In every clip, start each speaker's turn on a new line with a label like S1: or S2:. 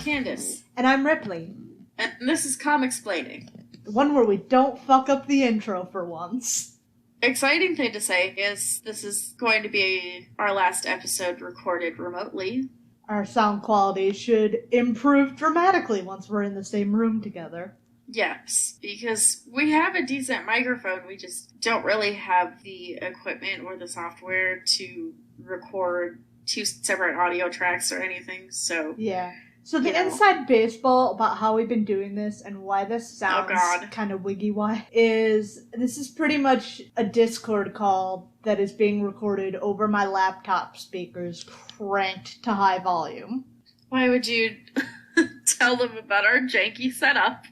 S1: Candace.
S2: And I'm Ripley.
S1: And this is Comicsplaining.
S2: The one where we don't fuck up the intro for once.
S1: Exciting thing to say is this is going to be our last episode recorded remotely.
S2: Our sound quality should improve dramatically once we're in the same room together.
S1: Yes, because we have a decent microphone, we just don't really have the equipment or the software to record two separate audio tracks or anything, so...
S2: Yeah. So the inside baseball about how we've been doing this and why this sounds kind of wiggy-why is this is pretty much a Discord call that is being recorded over my laptop speakers cranked to high volume.
S1: Why would you tell them about our janky setup?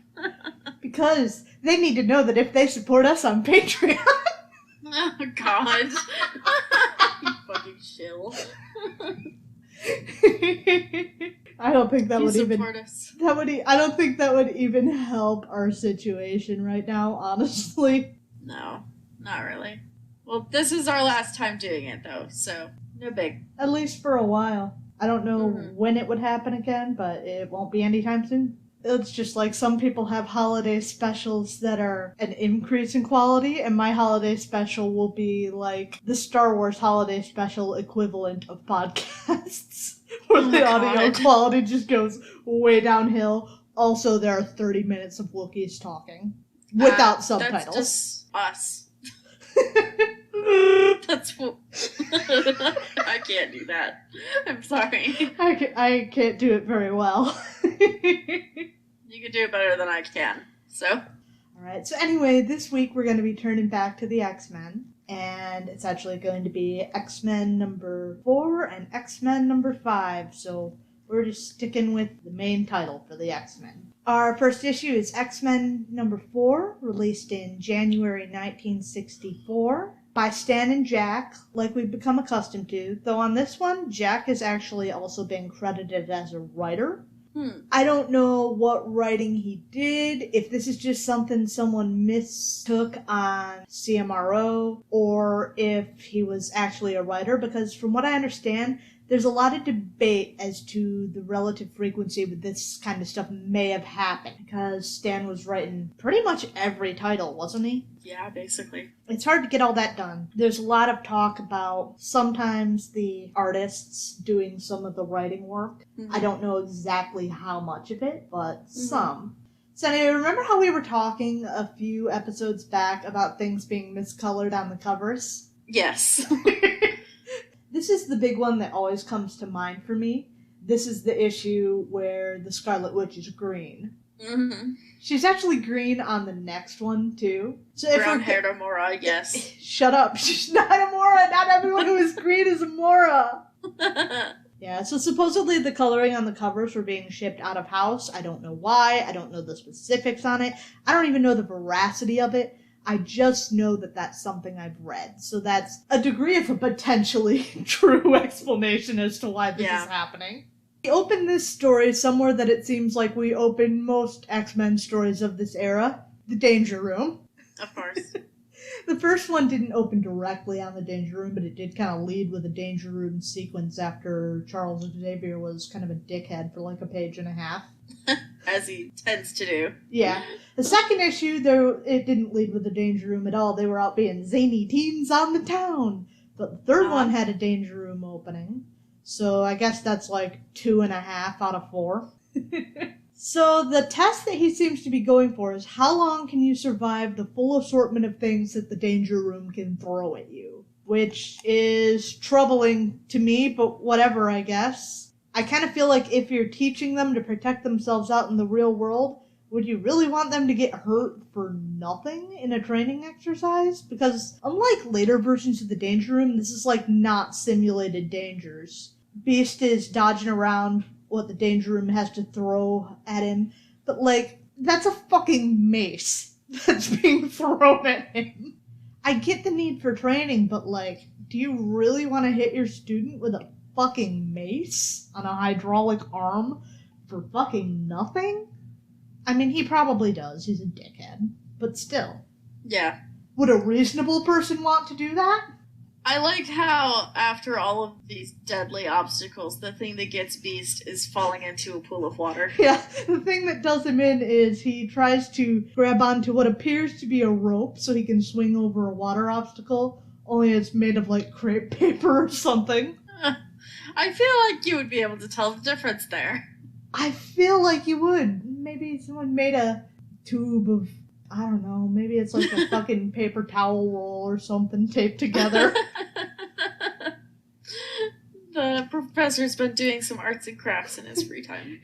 S2: Because they need to know that if they support us on Patreon...
S1: Oh, God. You fucking shill.
S2: I don't think that would even...
S1: us.
S2: I don't think that would even help our situation right now, honestly.
S1: No, not really. Well, this is our last time doing it, though, so no big.
S2: At least for a while. I don't know when it would happen again, but it won't be anytime soon. It's just like some people have holiday specials that are an increase in quality, and my holiday special will be like the Star Wars holiday special equivalent of podcasts, where the audio quality just goes way downhill. Also, there are 30 minutes of Wookiees talking without subtitles.
S1: That's just us. That's what... I can't do that. I'm sorry.
S2: I can't do it very well.
S1: You can do it better than I can, so...
S2: Alright, so anyway, this week we're going to be turning back to the X-Men, and it's actually going to be X-Men number 4 and X-Men number 5, so we're just sticking with the main title for the X-Men. Our first issue is X-Men number 4, released in January 1964. By Stan and Jack, like we've become accustomed to, though on this one, Jack has actually also been credited as a writer. I don't know what writing he did, if this is just something someone mistook on CMRO, or if he was actually a writer, because from what I understand, there's a lot of debate as to the relative frequency with this kind of stuff may have happened, because Stan was writing pretty much every title, wasn't he?
S1: Yeah, basically.
S2: It's hard to get all that done. There's a lot of talk about sometimes the artists doing some of the writing work. I don't know exactly how much of it, but some. So anyway, remember how we were talking a few episodes back about things being miscolored on the covers?
S1: Yes.
S2: This is the big one that always comes to mind for me. This is the issue where the Scarlet Witch is green. She's actually green on the next one, too. So
S1: brown-haired Amora, yes.
S2: Shut up. She's not Amora. Not everyone who is green is Amora. Yeah, so supposedly the coloring on the covers were being shipped out of house. I don't know why. I don't know the specifics on it. I don't even know the veracity of it. I just know that that's something I've read. So that's a degree of a potentially true explanation as to why this is happening. We open this story somewhere that it seems like we open most X-Men stories of this era. The Danger Room.
S1: Of course.
S2: The first one didn't open directly on the Danger Room, but it did kind of lead with a Danger Room sequence after Charles Xavier was kind of a dickhead for like a page and a half.
S1: As he tends to do.
S2: Yeah. The second issue, it didn't lead with the Danger Room at all. They were out being zany teens on the town. But the third one had a Danger Room opening. So I guess that's like 2.5 out of 4. So the test that he seems to be going for is how long can you survive the full assortment of things that the Danger Room can throw at you? Which is troubling to me, but whatever, I guess. I kind of feel like if you're teaching them to protect themselves out in the real world, would you really want them to get hurt for nothing in a training exercise? Because unlike later versions of the Danger Room, this is like not simulated dangers. Beast is dodging around what the Danger Room has to throw at him, but like, that's a fucking mace that's being thrown at him. I get the need for training, but like, do you really want to hit your student with a fucking mace on a hydraulic arm for fucking nothing? I mean, he probably does. He's a dickhead. But still.
S1: Yeah.
S2: Would a reasonable person want to do that?
S1: I like how, after all of these deadly obstacles, the thing that gets Beast is falling into a pool of water.
S2: Yeah, the thing that does him in is he tries to grab onto what appears to be a rope so he can swing over a water obstacle, only it's made of, like, crepe paper or something.
S1: I feel like you would be able to tell the difference there.
S2: I feel like you would. Maybe someone made a tube of, I don't know, maybe it's like a fucking paper towel roll or something taped together.
S1: The professor's been doing some arts and crafts in his free time.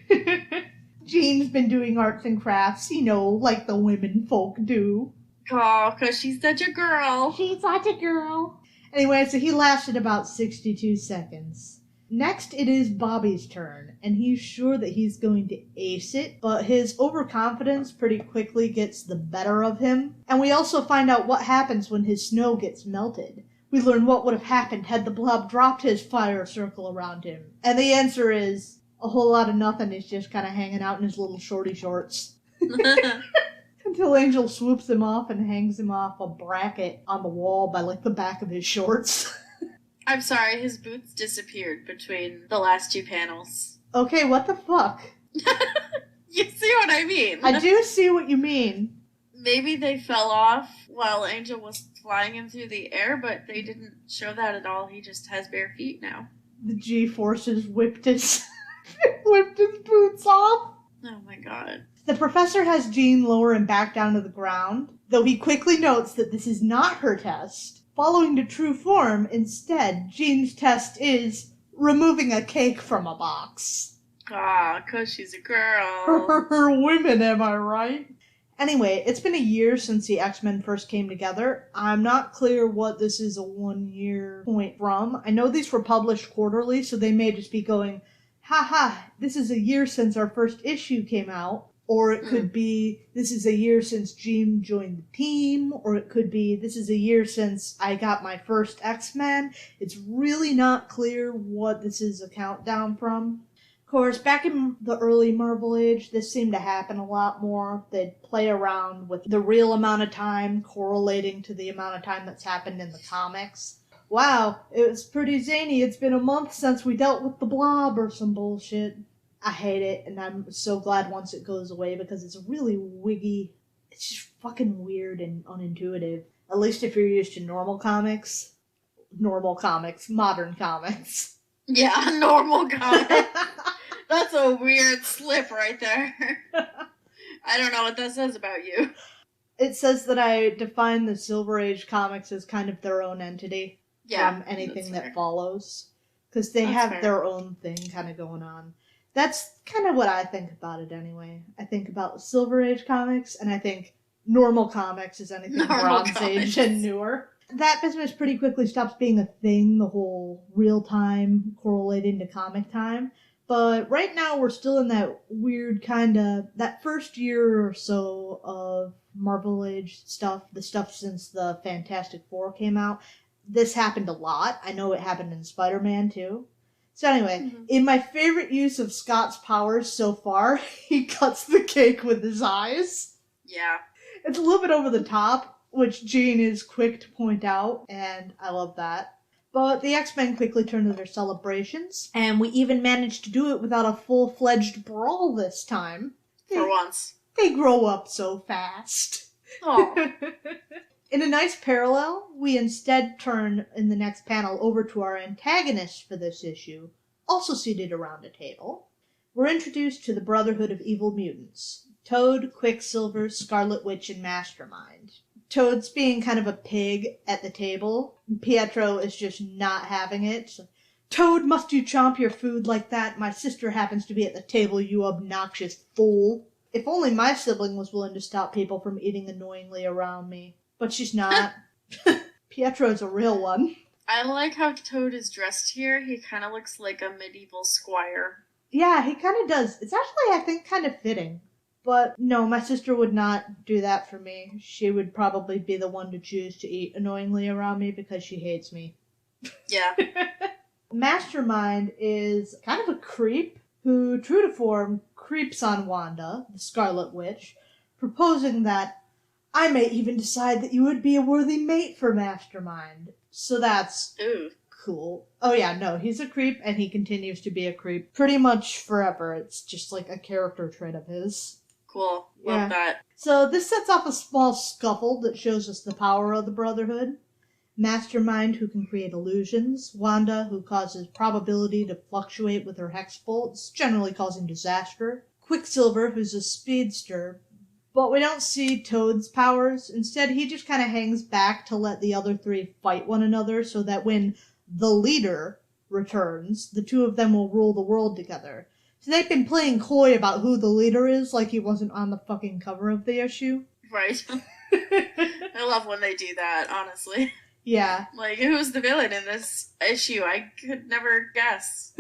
S2: Jean's been doing arts and crafts, you know, like the women folk do.
S1: Oh, because she's such a girl.
S2: She's such a girl. Anyway, so he lasted about 62 seconds. Next, it is Bobby's turn, and he's sure that he's going to ace it, but his overconfidence pretty quickly gets the better of him. And we also find out what happens when his snow gets melted. We learn what would have happened had the blob dropped his fire circle around him. And the answer is a whole lot of nothing. He's just kind of hanging out in his little shorty shorts. Until Angel swoops him off and hangs him off a bracket on the wall by, like, the back of his shorts.
S1: I'm sorry, his boots disappeared between the last two panels.
S2: Okay, what the fuck?
S1: You see what I mean?
S2: I do see what you mean.
S1: Maybe they fell off while Angel was flying him through the air, but they didn't show that at all. He just has bare feet now.
S2: The G-forces whipped his boots off.
S1: Oh my god.
S2: The professor has Jean lower him back down to the ground, though he quickly notes that this is not her test. Following to true form, instead, Jean's test is removing a cake from a box.
S1: Ah, 'cause she's a girl.
S2: Women, am I right? Anyway, it's been a year since the X-Men first came together. I'm not clear what this is a 1 year point from. I know these were published quarterly, so they may just be going, haha, this is a year since our first issue came out. Or it could be, this is a year since Jean joined the team. Or it could be, this is a year since I got my first X-Men. It's really not clear what this is a countdown from. Of course, back in the early Marvel age, this seemed to happen a lot more. They'd play around with the real amount of time correlating to the amount of time that's happened in the comics. Wow, it was pretty zany. It's been a month since we dealt with the Blob or some bullshit. I hate it, and I'm so glad once it goes away because it's really wiggy. It's just fucking weird and unintuitive. At least if you're used to normal comics, modern comics.
S1: Yeah, normal comics. That's a weird slip right there. I don't know what that says about you.
S2: It says that I define the Silver Age comics as kind of their own entity from anything that follows. Because they have their own thing kind of going on. That's kind of what I think about it anyway. I think about Silver Age comics, and I think normal comics is anything Bronze Age and newer. That business pretty quickly stops being a thing, the whole real time correlating to comic time. But right now we're still in that weird kind of, that first year or so of Marvel Age stuff, the stuff since the Fantastic Four came out. This happened a lot. I know it happened in Spider-Man too. So anyway, in my favorite use of Scott's powers so far, he cuts the cake with his eyes.
S1: Yeah.
S2: It's a little bit over the top, which Jean is quick to point out, and I love that. But the X-Men quickly turn to their celebrations, and we even managed to do it without a full-fledged brawl this time.
S1: For once.
S2: They grow up so fast.
S1: Oh.
S2: In a nice parallel, we instead turn in the next panel over to our antagonists for this issue, also seated around a table. We're introduced to the Brotherhood of Evil Mutants: Toad, Quicksilver, Scarlet Witch, and Mastermind. Toad's being kind of a pig at the table. Pietro is just not having it. So, Toad, must you chomp your food like that? My sister happens to be at the table, you obnoxious fool. If only my sibling was willing to stop people from eating annoyingly around me. But she's not. Pietro's a real one.
S1: I like how Toad is dressed here. He kind of looks like a medieval squire.
S2: Yeah, he kind of does. It's actually, I think, kind of fitting. But no, my sister would not do that for me. She would probably be the one to choose to eat annoyingly around me because she hates me.
S1: Yeah.
S2: Mastermind is kind of a creep who, true to form, creeps on Wanda, the Scarlet Witch, proposing that I may even decide that you would be a worthy mate for Mastermind. So that's cool. Oh yeah, no, he's a creep, and he continues to be a creep pretty much forever. It's just like a character trait of his.
S1: Cool. Love that.
S2: So this sets off a small scuffle that shows us the power of the Brotherhood. Mastermind, who can create illusions. Wanda, who causes probability to fluctuate with her hex bolts, generally causing disaster. Quicksilver, who's a speedster. But we don't see Toad's powers. Instead, he just kind of hangs back to let the other three fight one another so that when the leader returns, the two of them will rule the world together. So they've been playing coy about who the leader is, like he wasn't on the fucking cover of the issue.
S1: Right. I love when they do that, honestly.
S2: Yeah.
S1: Like, who's the villain in this issue? I could never guess.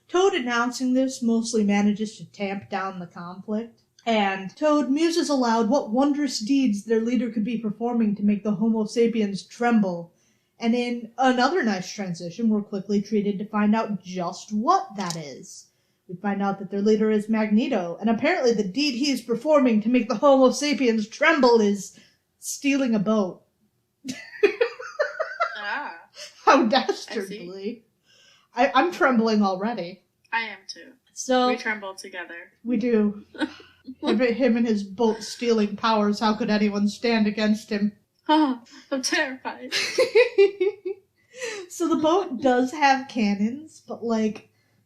S2: Toad announcing this mostly manages to tamp down the conflict. And Toad muses aloud what wondrous deeds their leader could be performing to make the Homo sapiens tremble. And in another nice transition, we're quickly treated to find out just what that is. We find out that their leader is Magneto, and apparently the deed he is performing to make the Homo sapiens tremble is stealing a boat. How dastardly. I'm trembling already.
S1: I am too.
S2: So
S1: we tremble together.
S2: We do. Him and his boat stealing powers, how could anyone stand against him?
S1: Oh, I'm terrified.
S2: So the boat does have cannons, but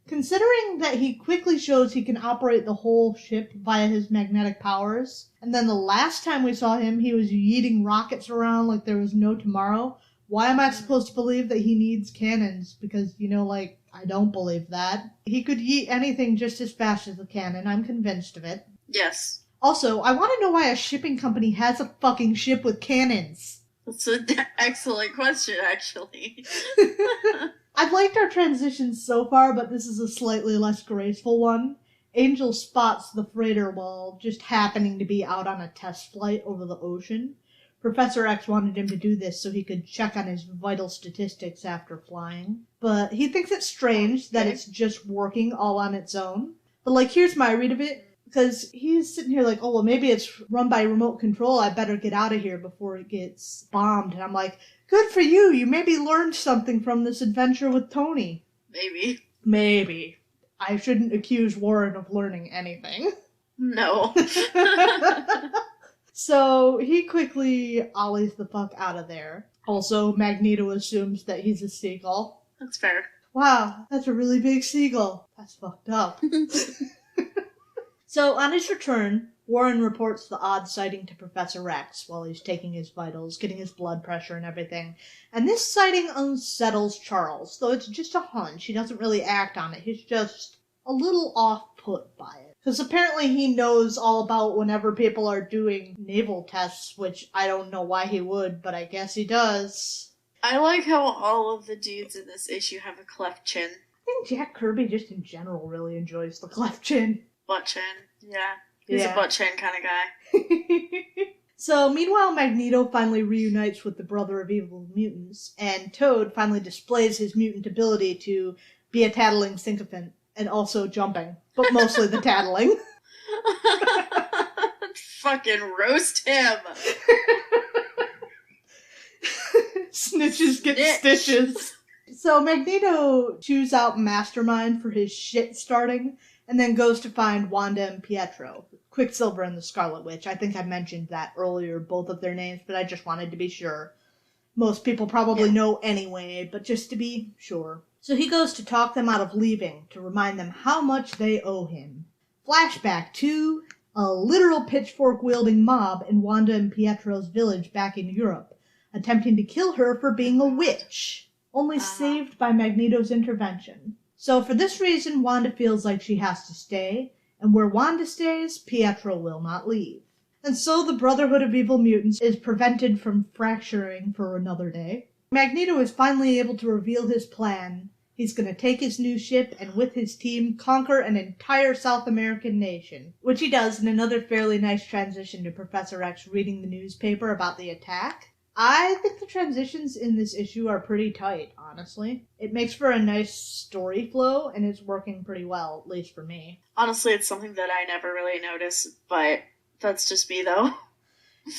S2: considering that he quickly shows he can operate the whole ship via his magnetic powers, and then the last time we saw him, he was yeeting rockets around like there was no tomorrow, why am I supposed to believe that he needs cannons? Because, I don't believe that. He could yeet anything just as fast as a cannon, I'm convinced of it.
S1: Yes.
S2: Also, I want to know why a shipping company has a fucking ship with cannons.
S1: That's an excellent question, actually.
S2: I've liked our transitions so far, but this is a slightly less graceful one. Angel spots the freighter while just happening to be out on a test flight over the ocean. Professor X wanted him to do this so he could check on his vital statistics after flying. But he thinks it's strange that it's just working all on its own. But, here's my read of it. Because he's sitting here oh, well, maybe it's run by remote control. I better get out of here before it gets bombed. And I'm like, good for you. You maybe learned something from this adventure with Tony. Maybe. I shouldn't accuse Warren of learning anything.
S1: No.
S2: So he quickly ollies the fuck out of there. Also, Magneto assumes that he's a seagull.
S1: That's fair.
S2: Wow, that's a really big seagull. That's fucked up. So, on his return, Warren reports the odd sighting to Professor X while he's taking his vitals, getting his blood pressure and everything. And this sighting unsettles Charles, though it's just a hunch. He doesn't really act on it. He's just a little off-put by it. Because apparently he knows all about whenever people are doing naval tests, which I don't know why he would, but I guess he does.
S1: I like how all of the dudes in this issue have a cleft chin.
S2: I think Jack Kirby just in general really enjoys the cleft chin.
S1: Butt chin, yeah. He's a butt chin kind of guy.
S2: So, meanwhile, Magneto finally reunites with the Brother of Evil Mutants, and Toad finally displays his mutant ability to be a tattling sycophant, and also jumping, but mostly the tattling.
S1: Fucking roast him!
S2: Snitches get stitches. So Magneto chews out Mastermind for his shit starting, and then goes to find Wanda and Pietro, Quicksilver and the Scarlet Witch. I think I mentioned that earlier, both of their names, but I just wanted to be sure. Most people probably know anyway, but just to be sure. So he goes to talk them out of leaving, to remind them how much they owe him. Flashback to a literal pitchfork-wielding mob in Wanda and Pietro's village back in Europe, attempting to kill her for being a witch, only saved by Magneto's intervention. So for this reason, Wanda feels like she has to stay, and where Wanda stays, Pietro will not leave. And so the Brotherhood of Evil Mutants is prevented from fracturing for another day. Magneto is finally able to reveal his plan. He's going to take his new ship and with his team conquer an entire South American nation, which he does in another fairly nice transition to Professor X reading the newspaper about the attack. I think the transitions in this issue are pretty tight, honestly. It makes for a nice story flow, and it's working pretty well, at least for me.
S1: Honestly, it's something that I never really notice, but that's just me, though.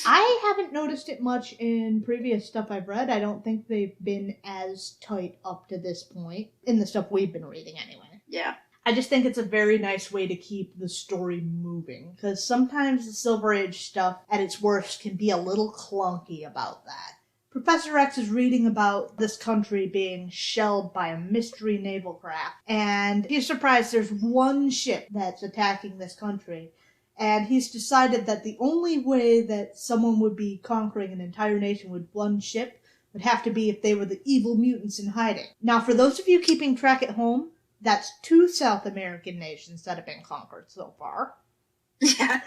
S2: I haven't noticed it much in previous stuff I've read. I don't think they've been as tight up to this point, in the stuff we've been reading anyway.
S1: Yeah.
S2: I just think it's a very nice way to keep the story moving, because sometimes the Silver Age stuff, at its worst, can be a little clunky about that. Professor X is reading about this country being shelled by a mystery naval craft, and he's surprised there's one ship that's attacking this country, and he's decided that the only way that someone would be conquering an entire nation with one ship would have to be if they were the evil mutants in hiding. Now, for those of you keeping track at home, that's 2 South American nations that have been conquered so far.
S1: Yeah.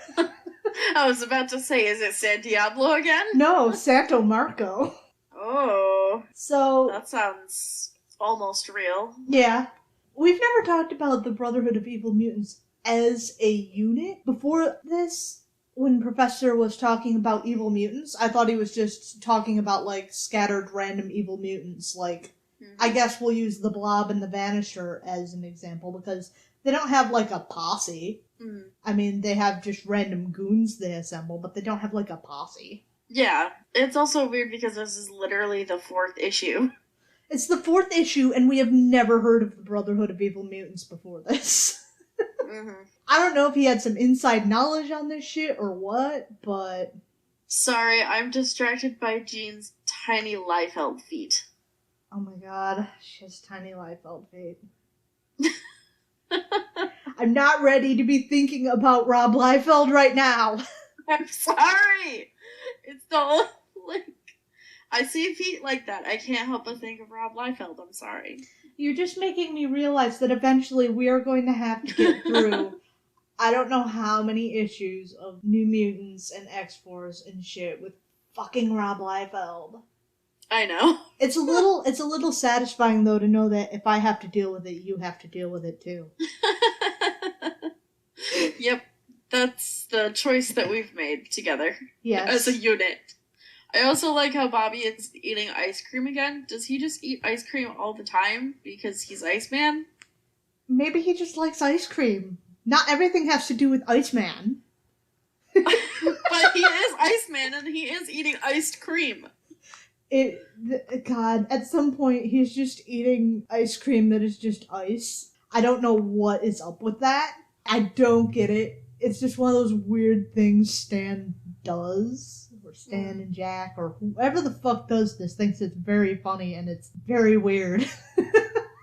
S1: I was about to say, is it San Diablo again?
S2: No, Santo Marco.
S1: Oh.
S2: So...
S1: that sounds almost real.
S2: Yeah. We've never talked about the Brotherhood of Evil Mutants as a unit. Before this, when Professor was talking about evil mutants, I thought he was just talking about, like, scattered random evil mutants. Like, I guess we'll use the Blob and the Vanisher as an example, because they don't have, like, a posse. I mean, they have just random goons they assemble, but they don't have, like, a posse.
S1: Yeah. It's also weird because this is literally the 4th issue.
S2: It's the 4th issue, and we have never heard of the Brotherhood of Evil Mutants before this. I don't know if he had some inside knowledge on this shit or what, but...
S1: Sorry, I'm distracted by Jean's tiny Liefeld feet.
S2: Oh my god, she has tiny Liefeld feet. I'm not ready to be thinking about Rob Liefeld right now.
S1: I'm sorry! It's the like... I see feet like that. I can't help but think of Rob Liefeld. I'm sorry.
S2: You're just making me realize that eventually we are going to have to get through I don't know how many issues of New Mutants and X-Force and shit with fucking Rob Liefeld.
S1: I know.
S2: It's a little satisfying though to know that if I have to deal with it, you have to deal with it too.
S1: Yep. That's the choice that we've made together.
S2: Yes.
S1: As a unit. I also like how Bobby is eating ice cream again. Does he just eat ice cream all the time because he's Iceman?
S2: Maybe he just likes ice cream. Not everything has to do with Iceman.
S1: But he is Iceman and he is eating iced cream.
S2: God, at some point he's just eating ice cream that is just ice. I don't know what is up with that. I don't get it. It's just one of those weird things Stan does. Or Stan and Jack, or whoever the fuck does this thinks it's very funny and it's very weird.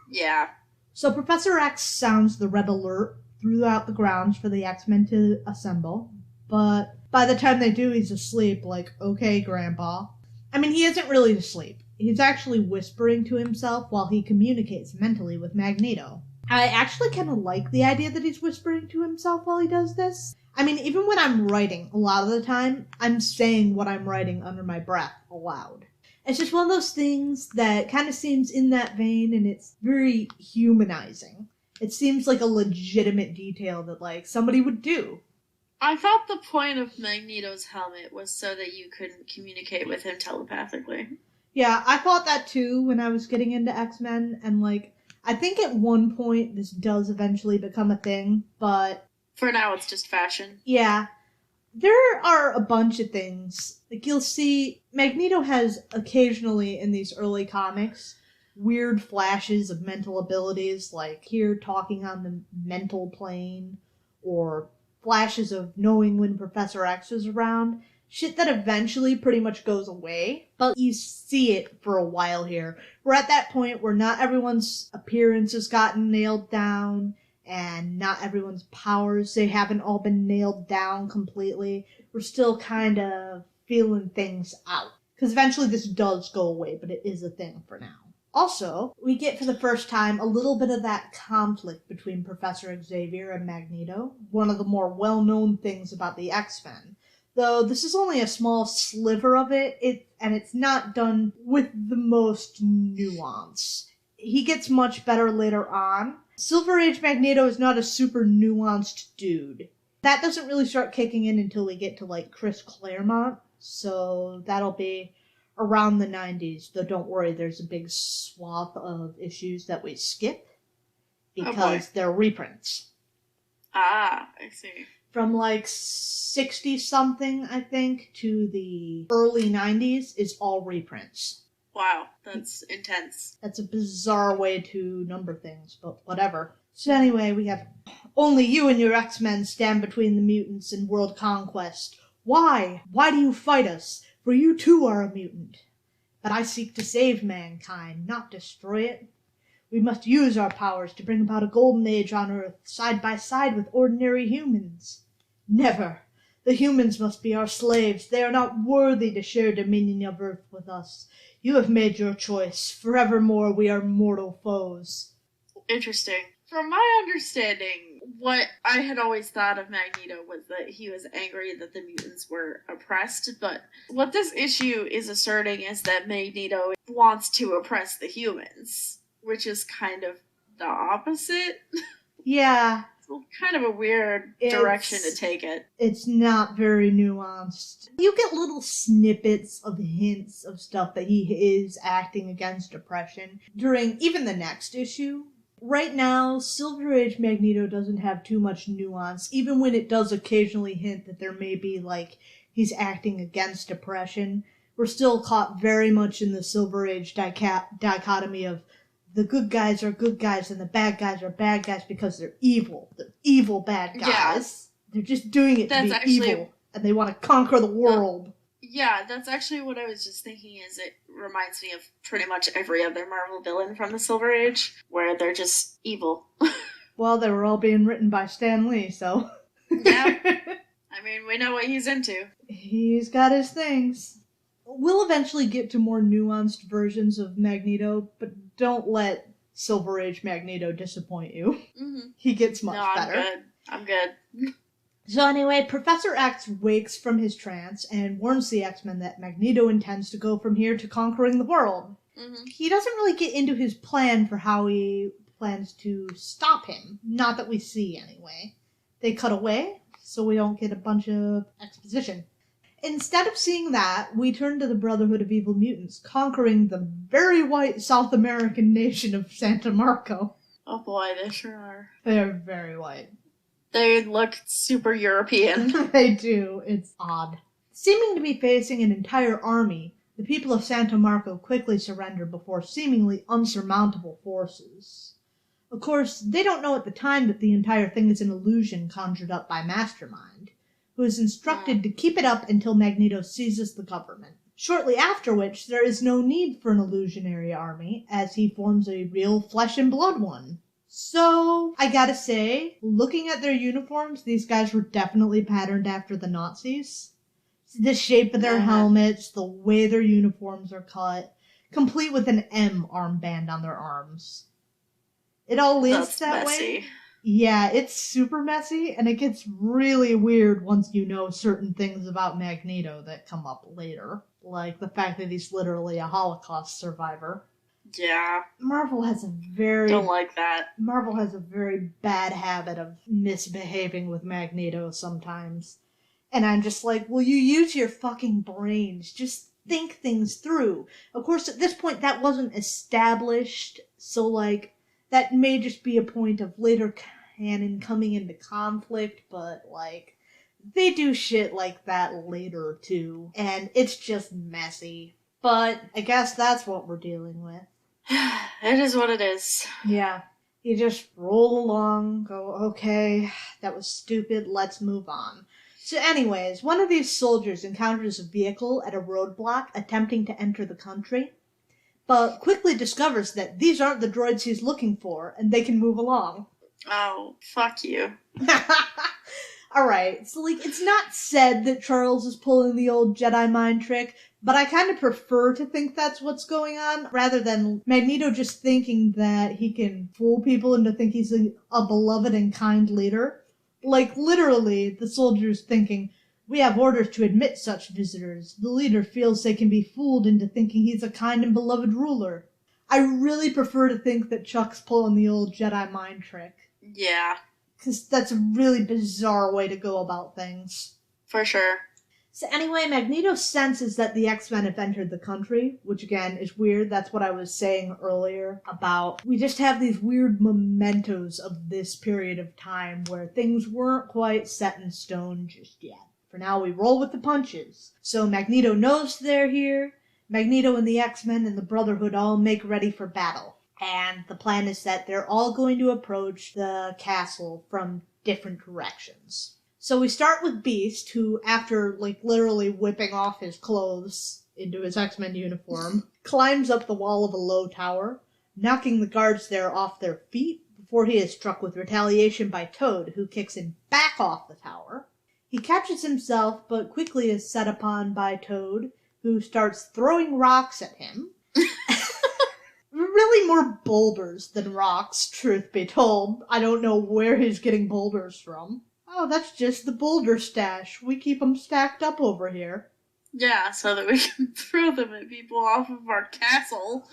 S1: Yeah.
S2: So Professor X sounds the red alert throughout the grounds for the X-Men to assemble, but by the time they do, he's asleep, like, okay, Grandpa. I mean, he isn't really asleep. He's actually whispering to himself while he communicates mentally with Magneto. I actually kind of like the idea that he's whispering to himself while he does this. I mean, even when I'm writing, a lot of the time, I'm saying what I'm writing under my breath aloud. It's just one of those things that kind of seems in that vein, and it's very humanizing. It seems like a legitimate detail that, like, somebody would do.
S1: I thought the point of Magneto's helmet was so that you couldn't communicate with him telepathically.
S2: Yeah, I thought that too when I was getting into X-Men, and, like, I think at one point this does eventually become a thing, but...
S1: For now, it's just fashion.
S2: Yeah. There are a bunch of things. Like, you'll see, Magneto has occasionally in these early comics weird flashes of mental abilities, like here talking on the mental plane, or flashes of knowing when Professor X is around. Shit that eventually pretty much goes away, but you see it for a while here. We're at that point where not everyone's appearance has gotten nailed down, and not everyone's powers, they haven't all been nailed down completely. We're still kind of feeling things out. Because eventually this does go away, but it is a thing for now. Also, we get for the first time a little bit of that conflict between Professor Xavier and Magneto, one of the more well-known things about the X-Men. Though this is only a small sliver of it, and it's not done with the most nuance. He gets much better later on. Silver Age Magneto is not a super nuanced dude. That doesn't really start kicking in until we get to, like, Chris Claremont, so that'll be around the 90s. Though don't worry, there's a big swath of issues that we skip because they're reprints.
S1: Ah, I see.
S2: from like 60-something, I think, to the early 90s is all reprints.
S1: Wow, that's intense.
S2: That's a bizarre way to number things, but whatever. So anyway, we have, only you and your X-Men stand between the mutants and world conquest. Why? Why do you fight us? For you too are a mutant. But I seek to save mankind, not destroy it. We must use our powers to bring about a golden age on Earth, side by side with ordinary humans. Never. The humans must be our slaves. They are not worthy to share dominion of Earth with us. You have made your choice. Forevermore we are mortal foes.
S1: Interesting. From my understanding, what I had always thought of Magneto was that he was angry that the mutants were oppressed, but what this issue is asserting is that Magneto wants to oppress the humans, which is kind of the opposite.
S2: Yeah.
S1: It's kind of a weird direction to take it.
S2: It's not very nuanced. You get little snippets of hints of stuff that he is acting against oppression during even the next issue. Right now, Silver Age Magneto doesn't have too much nuance, even when it does occasionally hint that there may be, like, he's acting against oppression. We're still caught very much in the Silver Age dichotomy of the good guys are good guys and the bad guys are bad guys because they're evil. They're evil bad guys. Yeah. They're just doing it to be evil, and they want to conquer the world.
S1: Yeah, that's actually what I was just thinking, is it reminds me of pretty much every other Marvel villain from the Silver Age, where they're just evil.
S2: Well, they were all being written by Stan Lee, so...
S1: Yeah. I mean, we know what he's into.
S2: He's got his things. We'll eventually get to more nuanced versions of Magneto, but don't let Silver Age Magneto disappoint you.
S1: Mm-hmm.
S2: He gets much better.
S1: I'm good.
S2: So anyway, Professor X wakes from his trance and warns the X-Men that Magneto intends to go from here to conquering the world.
S1: Mm-hmm.
S2: He doesn't really get into his plan for how he plans to stop him. Not that we see, anyway. They cut away, so we don't get a bunch of exposition. Instead of seeing that, we turn to the Brotherhood of Evil Mutants, conquering the very white South American nation of Santa Marco.
S1: Oh boy, they sure are.
S2: They are very white.
S1: They look super European.
S2: They do. It's odd. Seeming to be facing an entire army, the people of Santa Marco quickly surrender before seemingly unsurmountable forces. Of course, they don't know at the time that the entire thing is an illusion conjured up by Mastermind, who is instructed to keep it up until Magneto seizes the government. Shortly after which, there is no need for an illusionary army, as he forms a real flesh-and-blood one. So, I gotta say, looking at their uniforms, these guys were definitely patterned after the Nazis. The shape of their helmets, the way their uniforms are cut, complete with an M armband on their arms. It all links that way. Yeah, it's super messy, and it gets really weird once you know certain things about Magneto that come up later. Like the fact that he's literally a Holocaust survivor.
S1: Yeah.
S2: Marvel has a very...
S1: Don't like that.
S2: Marvel has a very bad habit of misbehaving with Magneto sometimes. And I'm just like, will you use your fucking brains? Just think things through. Of course, at this point, that wasn't established, so, like, that may just be a point of later canon coming into conflict, but, like, they do shit like that later, too. And it's just messy. But I guess that's what we're dealing with.
S1: It is what it is.
S2: Yeah. You just roll along, go, okay, that was stupid, let's move on. So anyways, one of these soldiers encounters a vehicle at a roadblock attempting to enter the country, but quickly discovers that these aren't the droids he's looking for, and they can move along.
S1: Oh, fuck you.
S2: Alright, so like, it's not said that Charles is pulling the old Jedi mind trick, but I kind of prefer to think that's what's going on, rather than Magneto just thinking that he can fool people into thinking he's a beloved and kind leader. Like, literally, the soldier's thinking, we have orders to admit such visitors. The leader feels they can be fooled into thinking he's a kind and beloved ruler. I really prefer to think that Chuck's pulling the old Jedi mind trick.
S1: Yeah.
S2: Because that's a really bizarre way to go about things.
S1: For sure.
S2: So anyway, Magneto senses that the X-Men have entered the country, which again is weird. That's what I was saying earlier about we just have these weird mementos of this period of time where things weren't quite set in stone just yet. For now, we roll with the punches. So Magneto knows they're here. Magneto and the X-Men and the Brotherhood all make ready for battle. And the plan is that they're all going to approach the castle from different directions. So we start with Beast, who, after, literally whipping off his clothes into his X-Men uniform, climbs up the wall of a low tower, knocking the guards there off their feet before he is struck with retaliation by Toad, who kicks him back off the tower. He catches himself, but quickly is set upon by Toad, who starts throwing rocks at him. Really more boulders than rocks, truth be told. I don't know where he's getting boulders from. Oh, that's just the boulder stash. We keep them stacked up over here.
S1: Yeah, so that we can throw them at people off of our castle.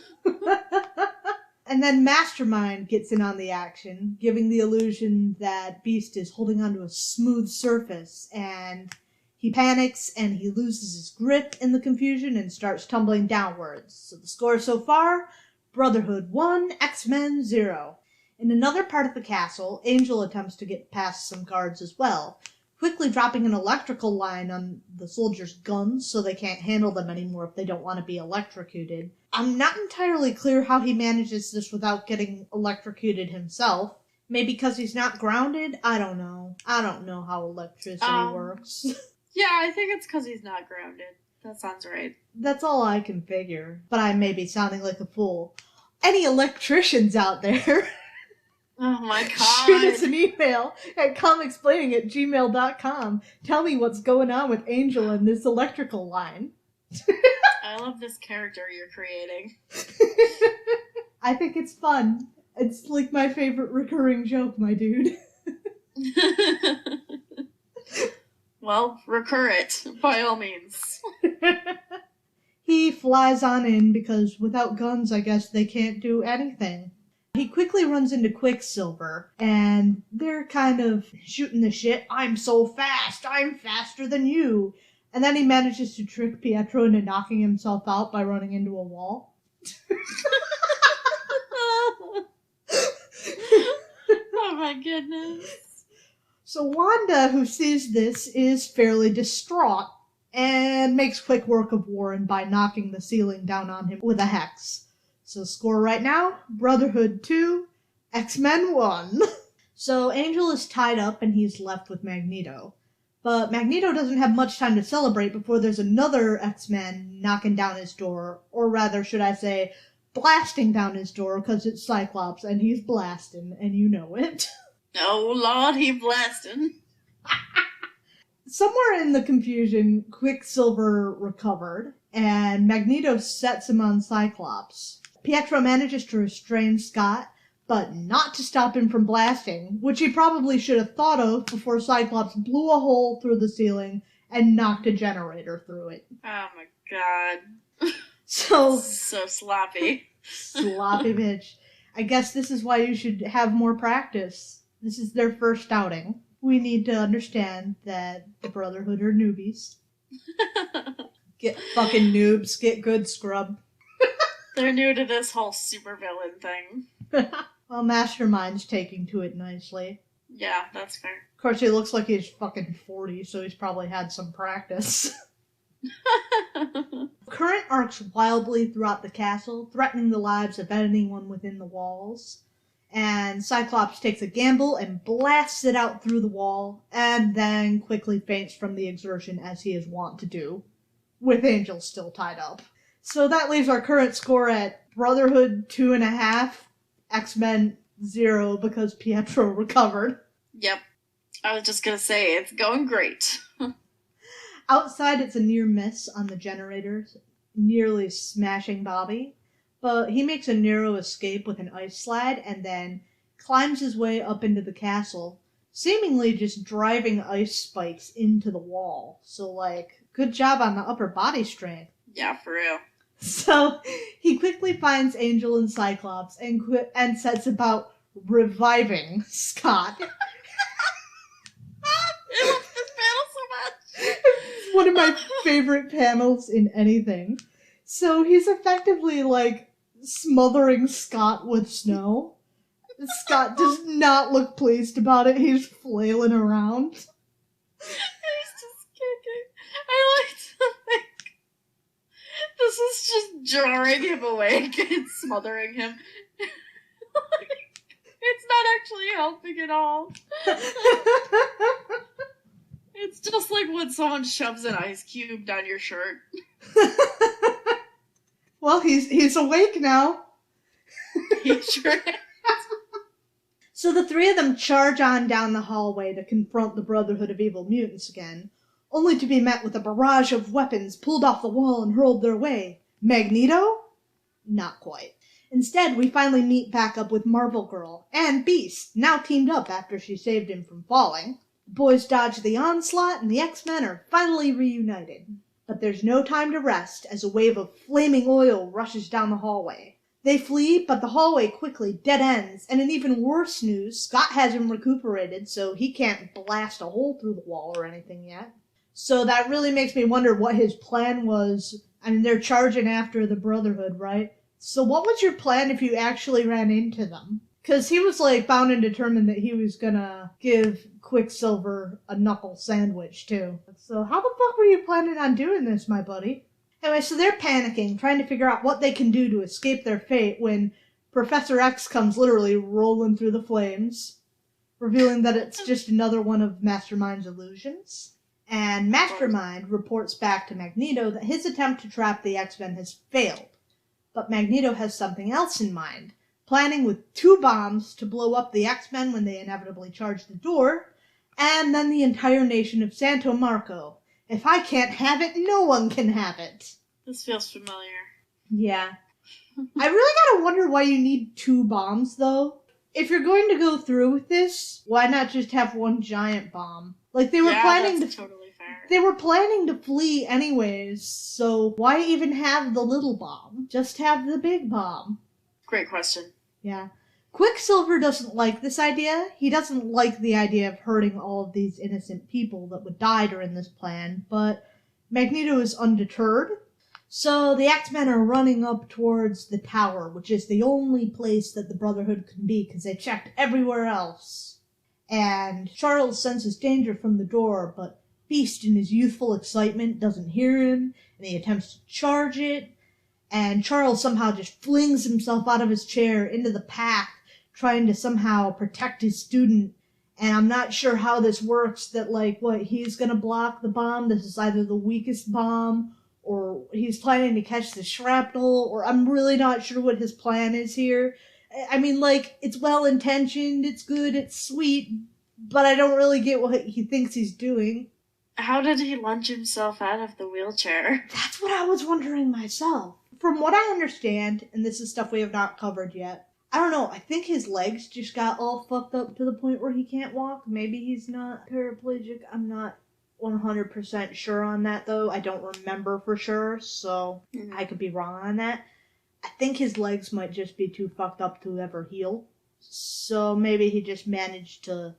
S2: And then Mastermind gets in on the action, giving the illusion that Beast is holding onto a smooth surface, and he panics and he loses his grip in the confusion and starts tumbling downwards. So the score so far, Brotherhood 1, X-Men 0. In another part of the castle, Angel attempts to get past some guards as well, quickly dropping an electrical line on the soldiers' guns so they can't handle them anymore if they don't want to be electrocuted. I'm not entirely clear how he manages this without getting electrocuted himself. Maybe because he's not grounded? I don't know. I don't know how electricity works.
S1: Yeah, I think it's because he's not grounded. That sounds right.
S2: That's all I can figure. But I may be sounding like a fool. Any electricians out there?
S1: Oh my god.
S2: Shoot us an email at comicsplaining@gmail.com. Tell me what's going on with Angel and this electrical line.
S1: I love this character you're creating.
S2: I think it's fun. It's like my favorite recurring joke, my dude.
S1: Well, recur it, by all means.
S2: He flies on in because without guns, I guess they can't do anything. He quickly runs into Quicksilver, and they're kind of shooting the shit. I'm so fast! I'm faster than you! And then he manages to trick Pietro into knocking himself out by running into a wall.
S1: Oh my goodness.
S2: So Wanda, who sees this, is fairly distraught and makes quick work of Warren by knocking the ceiling down on him with a hex. So score right now, Brotherhood 2, X-Men 1. So Angel is tied up and he's left with Magneto. But Magneto doesn't have much time to celebrate before there's another X-Men knocking down his door. Or rather, should I say, blasting down his door, because it's Cyclops and he's blasting, and you know it.
S1: Oh Lord, he blasting.
S2: Somewhere in the confusion, Quicksilver recovered, and Magneto sets him on Cyclops. Pietro manages to restrain Scott, but not to stop him from blasting, which he probably should have thought of before Cyclops blew a hole through the ceiling and knocked a generator through it.
S1: Oh my god.
S2: So
S1: sloppy.
S2: Sloppy bitch. I guess this is why you should have more practice. This is their first outing. We need to understand that the Brotherhood are newbies. Get fucking noobs. Get good, scrub.
S1: They're new to this whole supervillain thing.
S2: Well, Mastermind's taking to it nicely.
S1: Yeah, that's fair.
S2: Of course, he looks like he's fucking 40, so he's probably had some practice. Current arcs wildly throughout the castle, threatening the lives of anyone within the walls. And Cyclops takes a gamble and blasts it out through the wall, and then quickly faints from the exertion as he is wont to do, with Angel still tied up. So that leaves our current score at Brotherhood 2.5, X-Men 0 because Pietro recovered.
S1: Yep. I was just gonna say, it's going great.
S2: Outside, it's a near miss on the generators, nearly smashing Bobby. But he makes a narrow escape with an ice slide and then climbs his way up into the castle, seemingly just driving ice spikes into the wall. So, good job on the upper body strength.
S1: Yeah, for real.
S2: So, he quickly finds Angel and Cyclops and sets about reviving Scott.
S1: I love this battle so much.
S2: one of my favorite panels in anything. So he's effectively, like, smothering Scott with snow. Scott does not look pleased about it. He's flailing around.
S1: He's just kicking. I like to think this is just jarring him awake and smothering him. It's not actually helping at all. It's just like when someone shoves an ice cube down your shirt.
S2: Well, he's awake now.
S1: He sure is.
S2: So the three of them charge on down the hallway to confront the Brotherhood of Evil Mutants again, only to be met with a barrage of weapons pulled off the wall and hurled their way. Magneto? Not quite. Instead, we finally meet back up with Marvel Girl and Beast, now teamed up after she saved him from falling. The boys dodge the onslaught, and the X-Men are finally reunited. But there's no time to rest as a wave of flaming oil rushes down the hallway. They flee, but the hallway quickly dead ends, and in even worse news, Scott has him recuperated, so he can't blast a hole through the wall or anything yet. So that really makes me wonder what his plan was. I mean, they're charging after the Brotherhood, right? So what was your plan if you actually ran into them? Because he was, like, bound and determined that he was gonna give Quicksilver a knuckle sandwich, too. So how the fuck were you planning on doing this, my buddy? Anyway, so they're panicking, trying to figure out what they can do to escape their fate when Professor X comes literally rolling through the flames, revealing that it's just another one of Mastermind's illusions. And Mastermind reports back to Magneto that his attempt to trap the X-Men has failed. But Magneto has something else in mind, planning with 2 bombs to blow up the X-Men when they inevitably charge the door, and then the entire nation of Santo Marco. If I can't have it, no one can have it.
S1: This feels familiar.
S2: Yeah. I really gotta wonder why you need 2 bombs, though. If you're going to go through with this, why not just have 1 giant bomb? Like, they were planning
S1: that's
S2: to...
S1: totally fair.
S2: They were planning to flee anyways, so why even have the little bomb? Just have the big bomb.
S1: Great question.
S2: Yeah. Quicksilver doesn't like this idea. He doesn't like the idea of hurting all of these innocent people that would die during this plan, but Magneto is undeterred. So the X-Men are running up towards the tower, which is the only place that the Brotherhood can be because they checked everywhere else. And Charles senses danger from the door, but Beast, in his youthful excitement, doesn't hear him, and he attempts to charge it. And Charles somehow just flings himself out of his chair into the pack, trying to somehow protect his student. And I'm not sure how this works, that, like, what, he's gonna block the bomb? This is either the weakest bomb, or he's planning to catch the shrapnel, or I'm really not sure what his plan is here. I mean, like, it's well-intentioned, it's good, it's sweet, but I don't really get what he thinks he's doing.
S1: How did he lunge himself out of the wheelchair?
S2: That's what I was wondering myself. From what I understand, and this is stuff we have not covered yet, I don't know, I think his legs just got all fucked up to the point where he can't walk. Maybe he's not paraplegic. I'm not 100% sure on that, though. I don't remember for sure, so I could be wrong on that. I think his legs might just be too fucked up to ever heal. So maybe he just managed to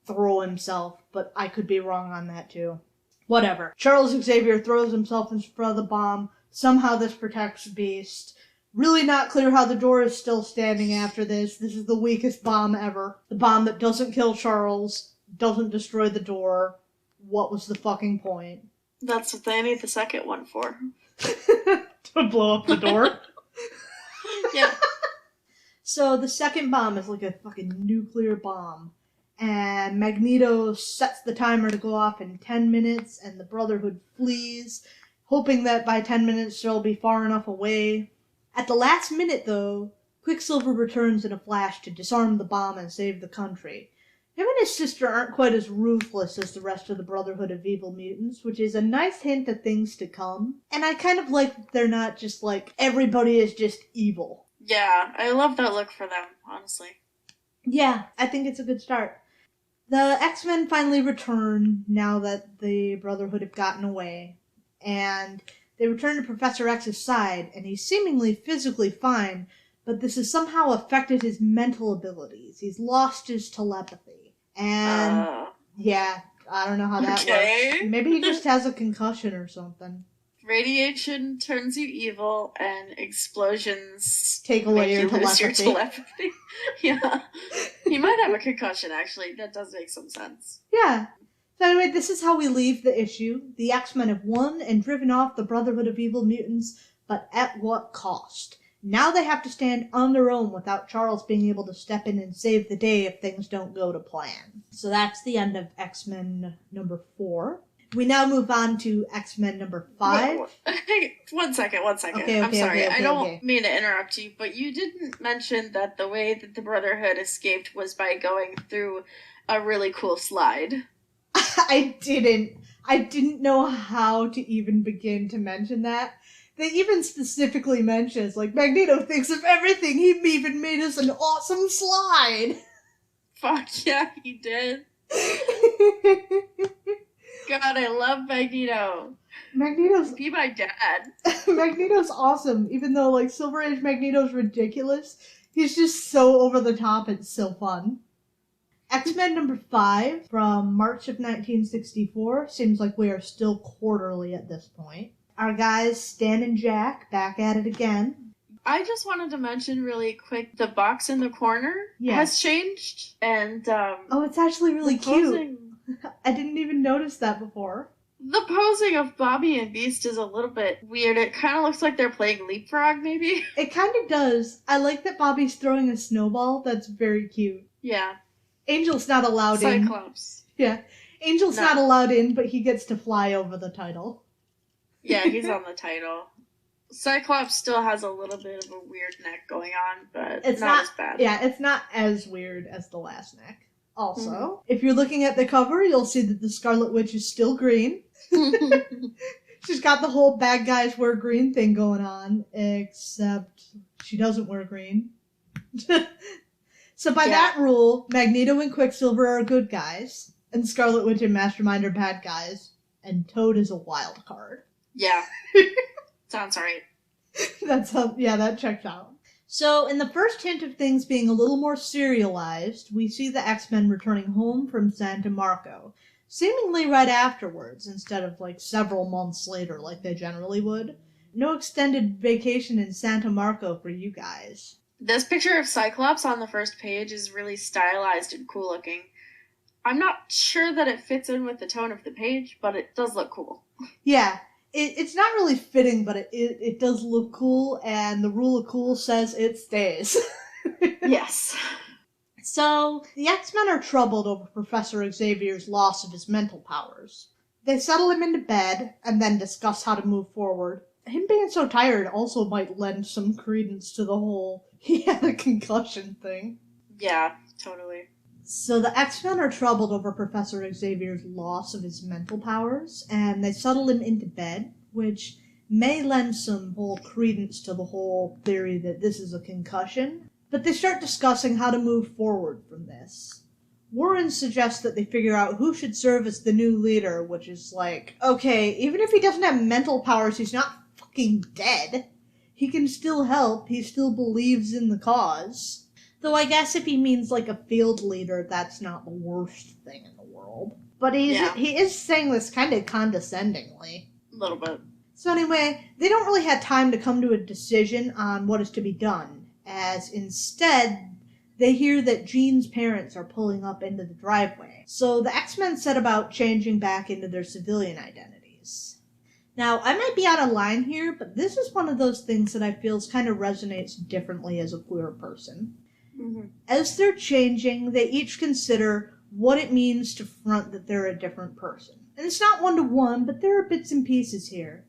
S2: throw himself, but I could be wrong on that, too. Whatever. Charles Xavier throws himself in front of the bomb. Somehow this protects Beast. Really not clear how the door is still standing after this. This is the weakest bomb ever. The bomb that doesn't kill Charles, doesn't destroy the door. What was the fucking point?
S1: That's what they need the second one for.
S2: To blow up the door?
S1: Yeah.
S2: So the second bomb is like a fucking nuclear bomb. And Magneto sets the timer to go off in 10 minutes, and the Brotherhood flees, hoping that by 10 minutes they'll be far enough away. At the last minute, though, Quicksilver returns in a flash to disarm the bomb and save the country. Him and his sister aren't quite as ruthless as the rest of the Brotherhood of Evil Mutants, which is a nice hint of things to come. And I kind of like that they're not just like, everybody is just evil.
S1: Yeah, I love that look for them, honestly.
S2: Yeah, I think it's a good start. The X-Men finally return now that the Brotherhood have gotten away, and they return to Professor X's side, and he's seemingly physically fine, but this has somehow affected his mental abilities. He's lost his telepathy. And, yeah, I don't know how that works. Maybe he just has a concussion or something.
S1: Radiation turns you evil, and explosions
S2: take away your
S1: telepathy. Yeah. He might have a concussion, actually. That does make some sense.
S2: Yeah. So anyway, this is how we leave the issue. The X-Men have won and driven off the Brotherhood of Evil Mutants, but at what cost? Now they have to stand on their own without Charles being able to step in and save the day if things don't go to plan. So that's the end of X-Men number 4. We now move on to X-Men number 5.
S1: One second.
S2: Okay,
S1: I'm sorry.
S2: I
S1: don't mean to interrupt you, but you didn't mention that the way that the Brotherhood escaped was by going through a really cool slide.
S2: I didn't know how to even begin to mention that. They even specifically mentions, like, Magneto thinks of everything. He even made us an awesome slide.
S1: Fuck yeah, he did. God, I love Magneto. Be my dad.
S2: Magneto's awesome. Even though, like, Silver Age Magneto's ridiculous, he's just so over the top, it's so fun. X-Men number 5 from March of 1964. Seems like we are still quarterly at this point. Our guys, Stan and Jack, back at it again.
S1: I just wanted to mention really quick, the box in the corner has changed. And,
S2: oh, it's actually really cute. I didn't even notice that before.
S1: The posing of Bobby and Beast is a little bit weird. It kind of looks like they're playing leapfrog, maybe.
S2: It kind of does. I like that Bobby's throwing a snowball. That's very cute.
S1: Yeah.
S2: Angel's not allowed in.
S1: Cyclops.
S2: Yeah. Angel's not allowed in, but he gets to fly over the title.
S1: Yeah, he's on the title. Cyclops still has a little bit of a weird neck going on, but it's not as bad.
S2: Yeah, it's not as weird as the last neck. Also, if you're looking at the cover, you'll see that the Scarlet Witch is still green. She's got the whole bad guys wear green thing going on, except she doesn't wear green. So by that rule, Magneto and Quicksilver are good guys, and Scarlet Witch and Mastermind are bad guys, and Toad is a wild card.
S1: Yeah. Sounds right.
S2: That checks out. So, in the first hint of things being a little more serialized, we see the X-Men returning home from Santa Marco, seemingly right afterwards, instead of, like, several months later like they generally would. No extended vacation in Santa Marco for you guys.
S1: This picture of Cyclops on the first page is really stylized and cool looking. I'm not sure that it fits in with the tone of the page, but it does look cool.
S2: Yeah. It's not really fitting, but it does look cool, and the rule of cool says it stays.
S1: Yes.
S2: So, the X-Men are troubled over Professor Xavier's loss of his mental powers. They settle him into bed, and then discuss how to move forward. Him being so tired also might lend some credence to the whole he had a concussion thing.
S1: Yeah, totally.
S2: So the X-Men are troubled over Professor Xavier's loss of his mental powers, and they settle him into bed, which may lend some whole credence to the whole theory that this is a concussion. But they start discussing how to move forward from this. Warren suggests that they figure out who should serve as the new leader, which is like, okay, even if he doesn't have mental powers, he's not fucking dead. He can still help, he still believes in the cause. Though I guess if he means like a field leader, that's not the worst thing in the world. But he is saying this kind of condescendingly.
S1: A little bit.
S2: So anyway, they don't really have time to come to a decision on what is to be done, as instead they hear that Jean's parents are pulling up into the driveway. So the X-Men set about changing back into their civilian identities. Now, I might be out of line here, but this is one of those things that I feel kind of resonates differently as a queer person.
S1: Mm-hmm.
S2: As they're changing, they each consider what it means to front that they're a different person. And it's not one-to-one, but there are bits and pieces here.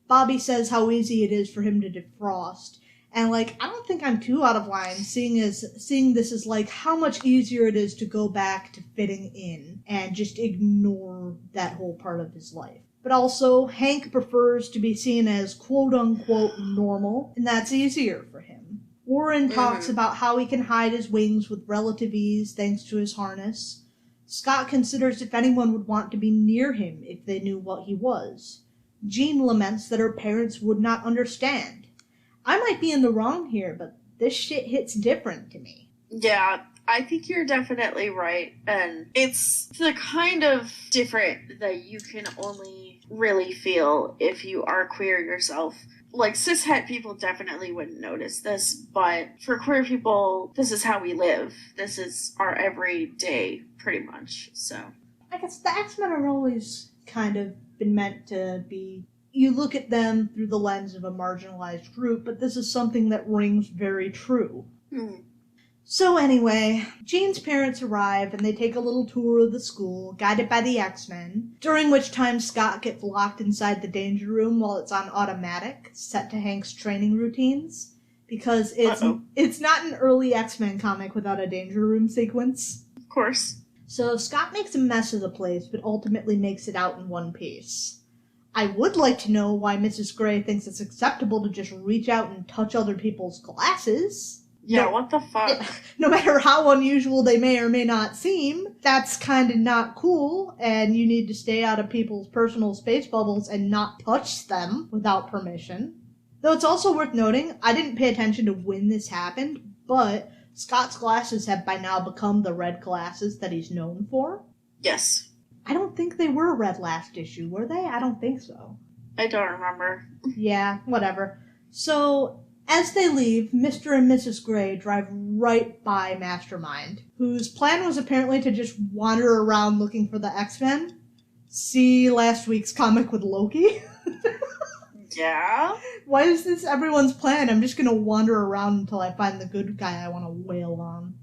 S2: Bobby says how easy it is for him to defrost. And, like, I don't think I'm too out of line seeing this as, like, how much easier it is to go back to fitting in and just ignore that whole part of his life. But also, Hank prefers to be seen as quote-unquote normal, and that's easier for him. Warren talks about how he can hide his wings with relative ease thanks to his harness. Scott considers if anyone would want to be near him if they knew what he was. Jean laments that her parents would not understand. I might be in the wrong here, but this shit hits different to me.
S1: Yeah, I think you're definitely right. And it's the kind of different that you can only really feel if you are queer yourself. Like, cishet people definitely wouldn't notice this, but for queer people, this is how we live. This is our everyday, pretty much, so.
S2: I guess the X-Men are always kind of been meant to be, you look at them through the lens of a marginalized group, but this is something that rings very true. So anyway, Jean's parents arrive and they take a little tour of the school, guided by the X-Men, during which time Scott gets locked inside the danger room while it's on automatic, set to Hank's training routines, because it's not an early X-Men comic without a danger room sequence.
S1: Of course.
S2: So Scott makes a mess of the place, but ultimately makes it out in one piece. I would like to know why Mrs. Gray thinks it's acceptable to just reach out and touch other people's glasses.
S1: Yeah, what the fuck?
S2: No matter how unusual they may or may not seem, that's kind of not cool, and you need to stay out of people's personal space bubbles and not touch them without permission. Though it's also worth noting, I didn't pay attention to when this happened, but Scott's glasses have by now become the red glasses that he's known for.
S1: Yes.
S2: I don't think they were red last issue, were they? I don't think so.
S1: I don't remember.
S2: Yeah, whatever. So, as they leave, Mr. and Mrs. Gray drive right by Mastermind, whose plan was apparently to just wander around looking for the X-Men. See last week's comic with Loki?
S1: Yeah?
S2: Why is this everyone's plan? I'm just gonna wander around until I find the good guy I want to wail on.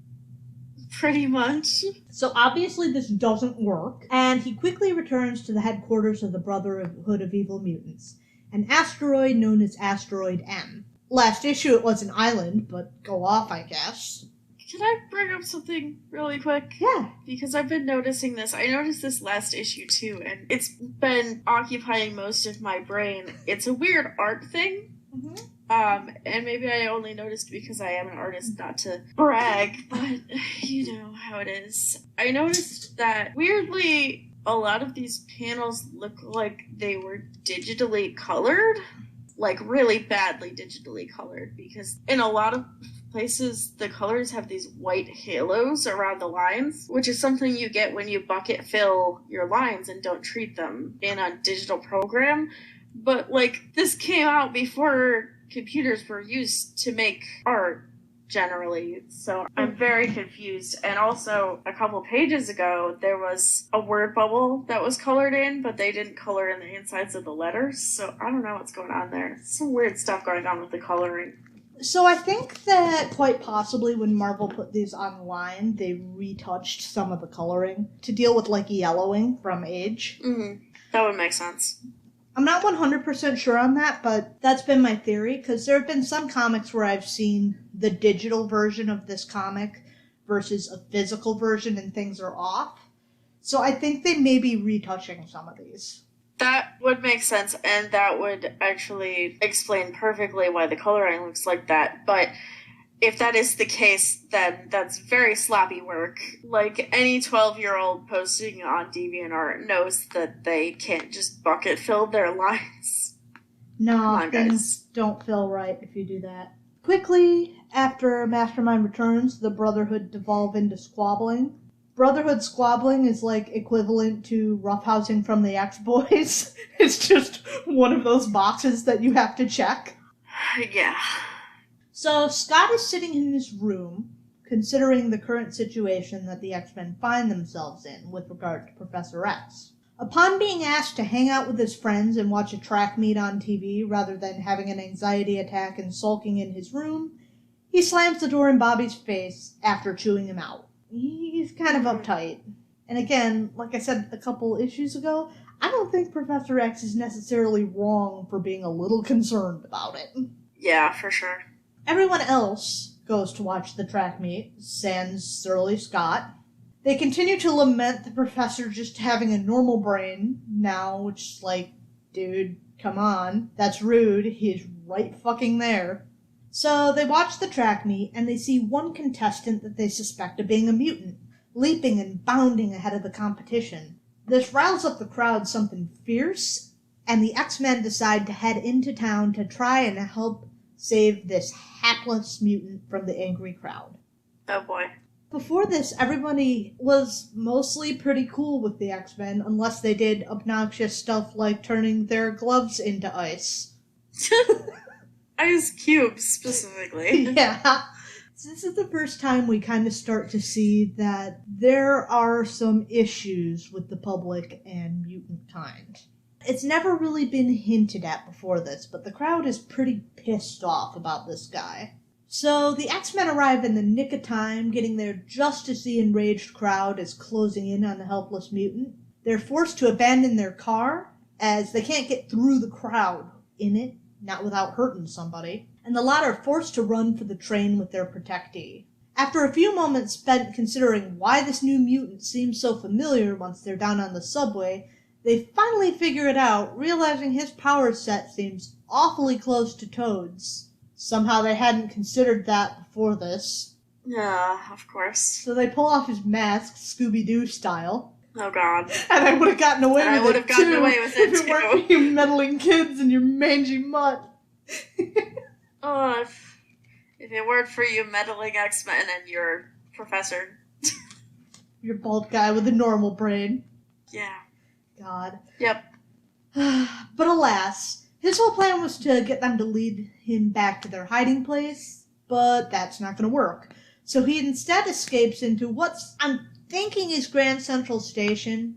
S1: Pretty much.
S2: So obviously this doesn't work, and he quickly returns to the headquarters of the Brotherhood of Evil Mutants, an asteroid known as Asteroid M. Last issue it was an island, but go off, I guess.
S1: Can I bring up something really quick?
S2: Yeah.
S1: Because I've been noticing this. I noticed this last issue too, and it's been occupying most of my brain. It's a weird art thing.
S2: Mm-hmm.
S1: And maybe I only noticed because I am an artist, not to brag, but you know how it is. I noticed that, weirdly, a lot of these panels look like they were digitally colored. Like, really badly digitally colored, because in a lot of places, the colors have these white halos around the lines, which is something you get when you bucket fill your lines and don't treat them in a digital program. But, like, this came out before computers were used to make art, generally, so I'm very confused. And also, a couple pages ago, there was a word bubble that was colored in, but they didn't color in the insides of the letters, so I don't know what's going on there. Some weird stuff going on with the coloring.
S2: So I think that quite possibly when Marvel put these online, they retouched some of the coloring to deal with, like, yellowing from age.
S1: Mm-hmm. That would make sense.
S2: I'm not 100% sure on that, but that's been my theory, because there have been some comics where I've seen the digital version of this comic versus a physical version and things are off. So I think they may be retouching some of these.
S1: That would make sense, and that would actually explain perfectly why the coloring looks like that, but if that is the case, then that's very sloppy work. Like, any 12-year-old posting on DeviantArt knows that they can't just bucket fill their lines.
S2: No, things don't feel right if you do that. Quickly, after Mastermind returns, the Brotherhood devolve into squabbling. Brotherhood squabbling is, like, equivalent to roughhousing from the X-Boys. It's just one of those boxes that you have to check.
S1: Yeah.
S2: So Scott is sitting in his room, considering the current situation that the X-Men find themselves in with regard to Professor X. Upon being asked to hang out with his friends and watch a track meet on TV rather than having an anxiety attack and sulking in his room, he slams the door in Bobby's face after chewing him out. He's kind of uptight. And again, like I said a couple issues ago, I don't think Professor X is necessarily wrong for being a little concerned about it.
S1: Yeah, for sure.
S2: Everyone else goes to watch the track meet, sans surly Scott. They continue to lament the professor just having a normal brain now, which is like, dude, come on, that's rude, he's right fucking there. So they watch the track meet, and they see one contestant that they suspect of being a mutant, leaping and bounding ahead of the competition. This riles up the crowd something fierce, and the X-Men decide to head into town to try and help save this hapless mutant from the angry crowd.
S1: Oh boy.
S2: Before this, everybody was mostly pretty cool with the X-Men, unless they did obnoxious stuff like turning their gloves into ice.
S1: Ice cubes, specifically.
S2: Yeah. So this is the first time we kind of start to see that there are some issues with the public and mutant kind. It's never really been hinted at before this, but the crowd is pretty pissed off about this guy. So the X-Men arrive in the nick of time, getting there just as the enraged crowd is closing in on the helpless mutant. They're forced to abandon their car, as they can't get through the crowd in it, not without hurting somebody, and the latter are forced to run for the train with their protectee. After a few moments spent considering why this new mutant seems so familiar once they're down on the subway, they finally figure it out, realizing his power set seems awfully close to Toad's. Somehow they hadn't considered that before this.
S1: Yeah, of course.
S2: So they pull off his mask, Scooby-Doo style.
S1: Oh, God.
S2: And I would have gotten away with it, too.
S1: I would have gotten away with it,
S2: if it weren't for you meddling kids and your mangy mutt.
S1: Oh, if it weren't for you meddling X-Men and your professor.
S2: Your bald guy with a normal brain.
S1: Yeah.
S2: God.
S1: Yep.
S2: But alas, his whole plan was to get them to lead him back to their hiding place, but that's not going to work. So he instead escapes into what's, I'm thinking, is Grand Central Station.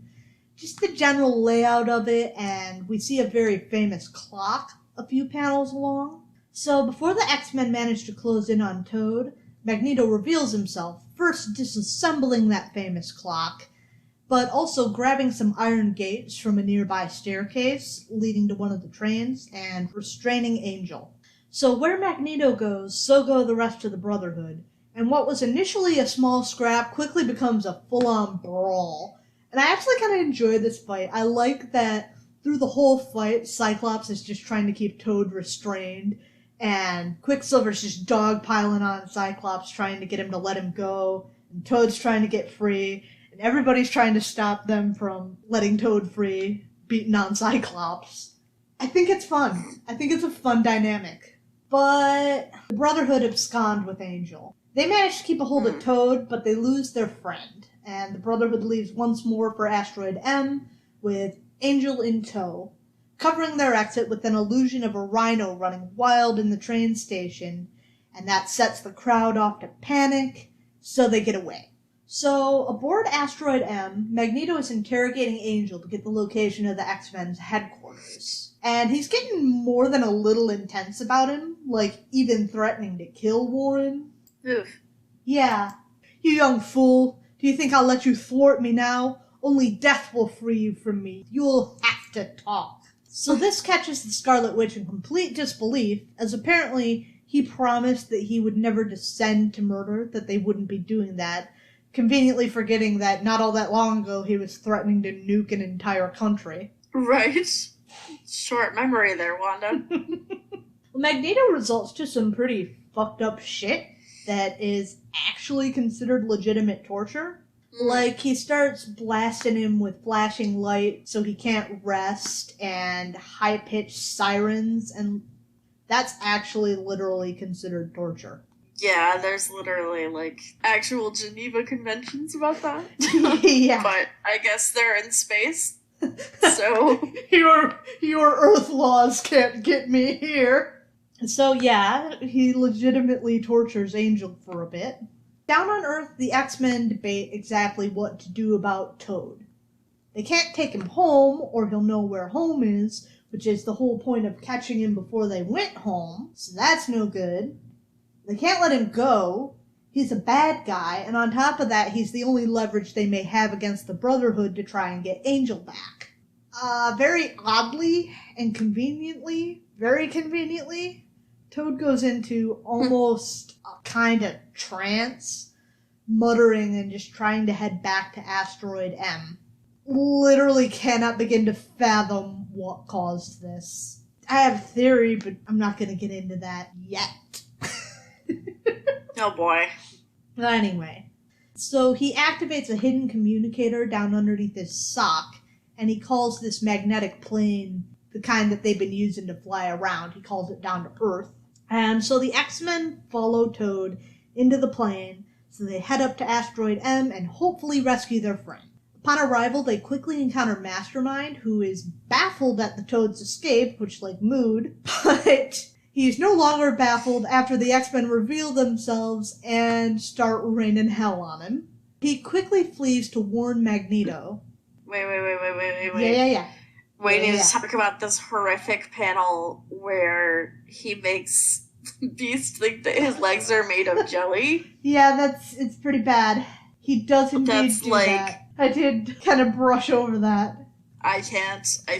S2: Just the general layout of it, and we see a very famous clock a few panels along. So before the X-Men manage to close in on Toad, Magneto reveals himself, first disassembling that famous clock, but also grabbing some iron gates from a nearby staircase leading to one of the trains and restraining Angel. So where Magneto goes, so go the rest of the Brotherhood, and what was initially a small scrap quickly becomes a full-on brawl. And I actually kind of enjoy this fight. I like that through the whole fight, Cyclops is just trying to keep Toad restrained, and Quicksilver's just dogpiling on Cyclops, trying to get him to let him go, and Toad's trying to get free, and everybody's trying to stop them from letting Toad free, beating on Cyclops. I think it's fun. I think it's a fun dynamic. But the Brotherhood abscond with Angel. They manage to keep a hold of Toad, but they lose their friend, and the Brotherhood leaves once more for Asteroid M, with Angel in tow, covering their exit with an illusion of a rhino running wild in the train station, and that sets the crowd off to panic, so they get away. So, aboard Asteroid M, Magneto is interrogating Angel to get the location of the X-Men's headquarters. And he's getting more than a little intense about him, like even threatening to kill Warren.
S1: Oof.
S2: Yeah. You young fool. Do you think I'll let you thwart me now? Only death will free you from me. You'll have to talk. So this catches the Scarlet Witch in complete disbelief, as apparently he promised that he would never descend to murder, that they wouldn't be doing that, conveniently forgetting that not all that long ago he was threatening to nuke an entire country.
S1: Right. Short memory there, Wanda.
S2: Well, Magneto results to some pretty fucked up shit that is actually considered legitimate torture. Like, he starts blasting him with flashing light so he can't rest, and high-pitched sirens, and that's actually literally considered torture.
S1: Yeah, there's literally, like, actual Geneva conventions about that.
S2: Yeah.
S1: But I guess they're in space, so...
S2: Your Earth laws can't get me here. So, yeah, he legitimately tortures Angel for a bit. Down on Earth, the X-Men debate exactly what to do about Toad. They can't take him home, or he'll know where home is, which is the whole point of catching him before they went home, so that's no good. They can't let him go. He's a bad guy, and on top of that, he's the only leverage they may have against the Brotherhood to try and get Angel back. Very oddly and very conveniently, Toad goes into almost a kind of trance, muttering and just trying to head back to Asteroid M. Literally cannot begin to fathom what caused this. I have a theory, but I'm not going to get into that yet.
S1: Oh boy.
S2: Anyway, so he activates a hidden communicator down underneath his sock, and he calls this magnetic plane, the kind that they've been using to fly around, he calls it down to Earth. And so the X-Men follow Toad into the plane, So they head up to Asteroid M and hopefully rescue their friend. Upon arrival, they quickly encounter Mastermind, who is baffled at the Toad's escape, which, like, mood, but he's no longer baffled after the X-Men reveal themselves and start raining hell on him. He quickly flees to warn Magneto.
S1: Wait.
S2: Yeah.
S1: We need to talk about this horrific panel where he makes Beast think that his legs are made of jelly.
S2: Yeah, it's pretty bad. He does indeed do that. I did kind of brush over that.
S1: I can't. I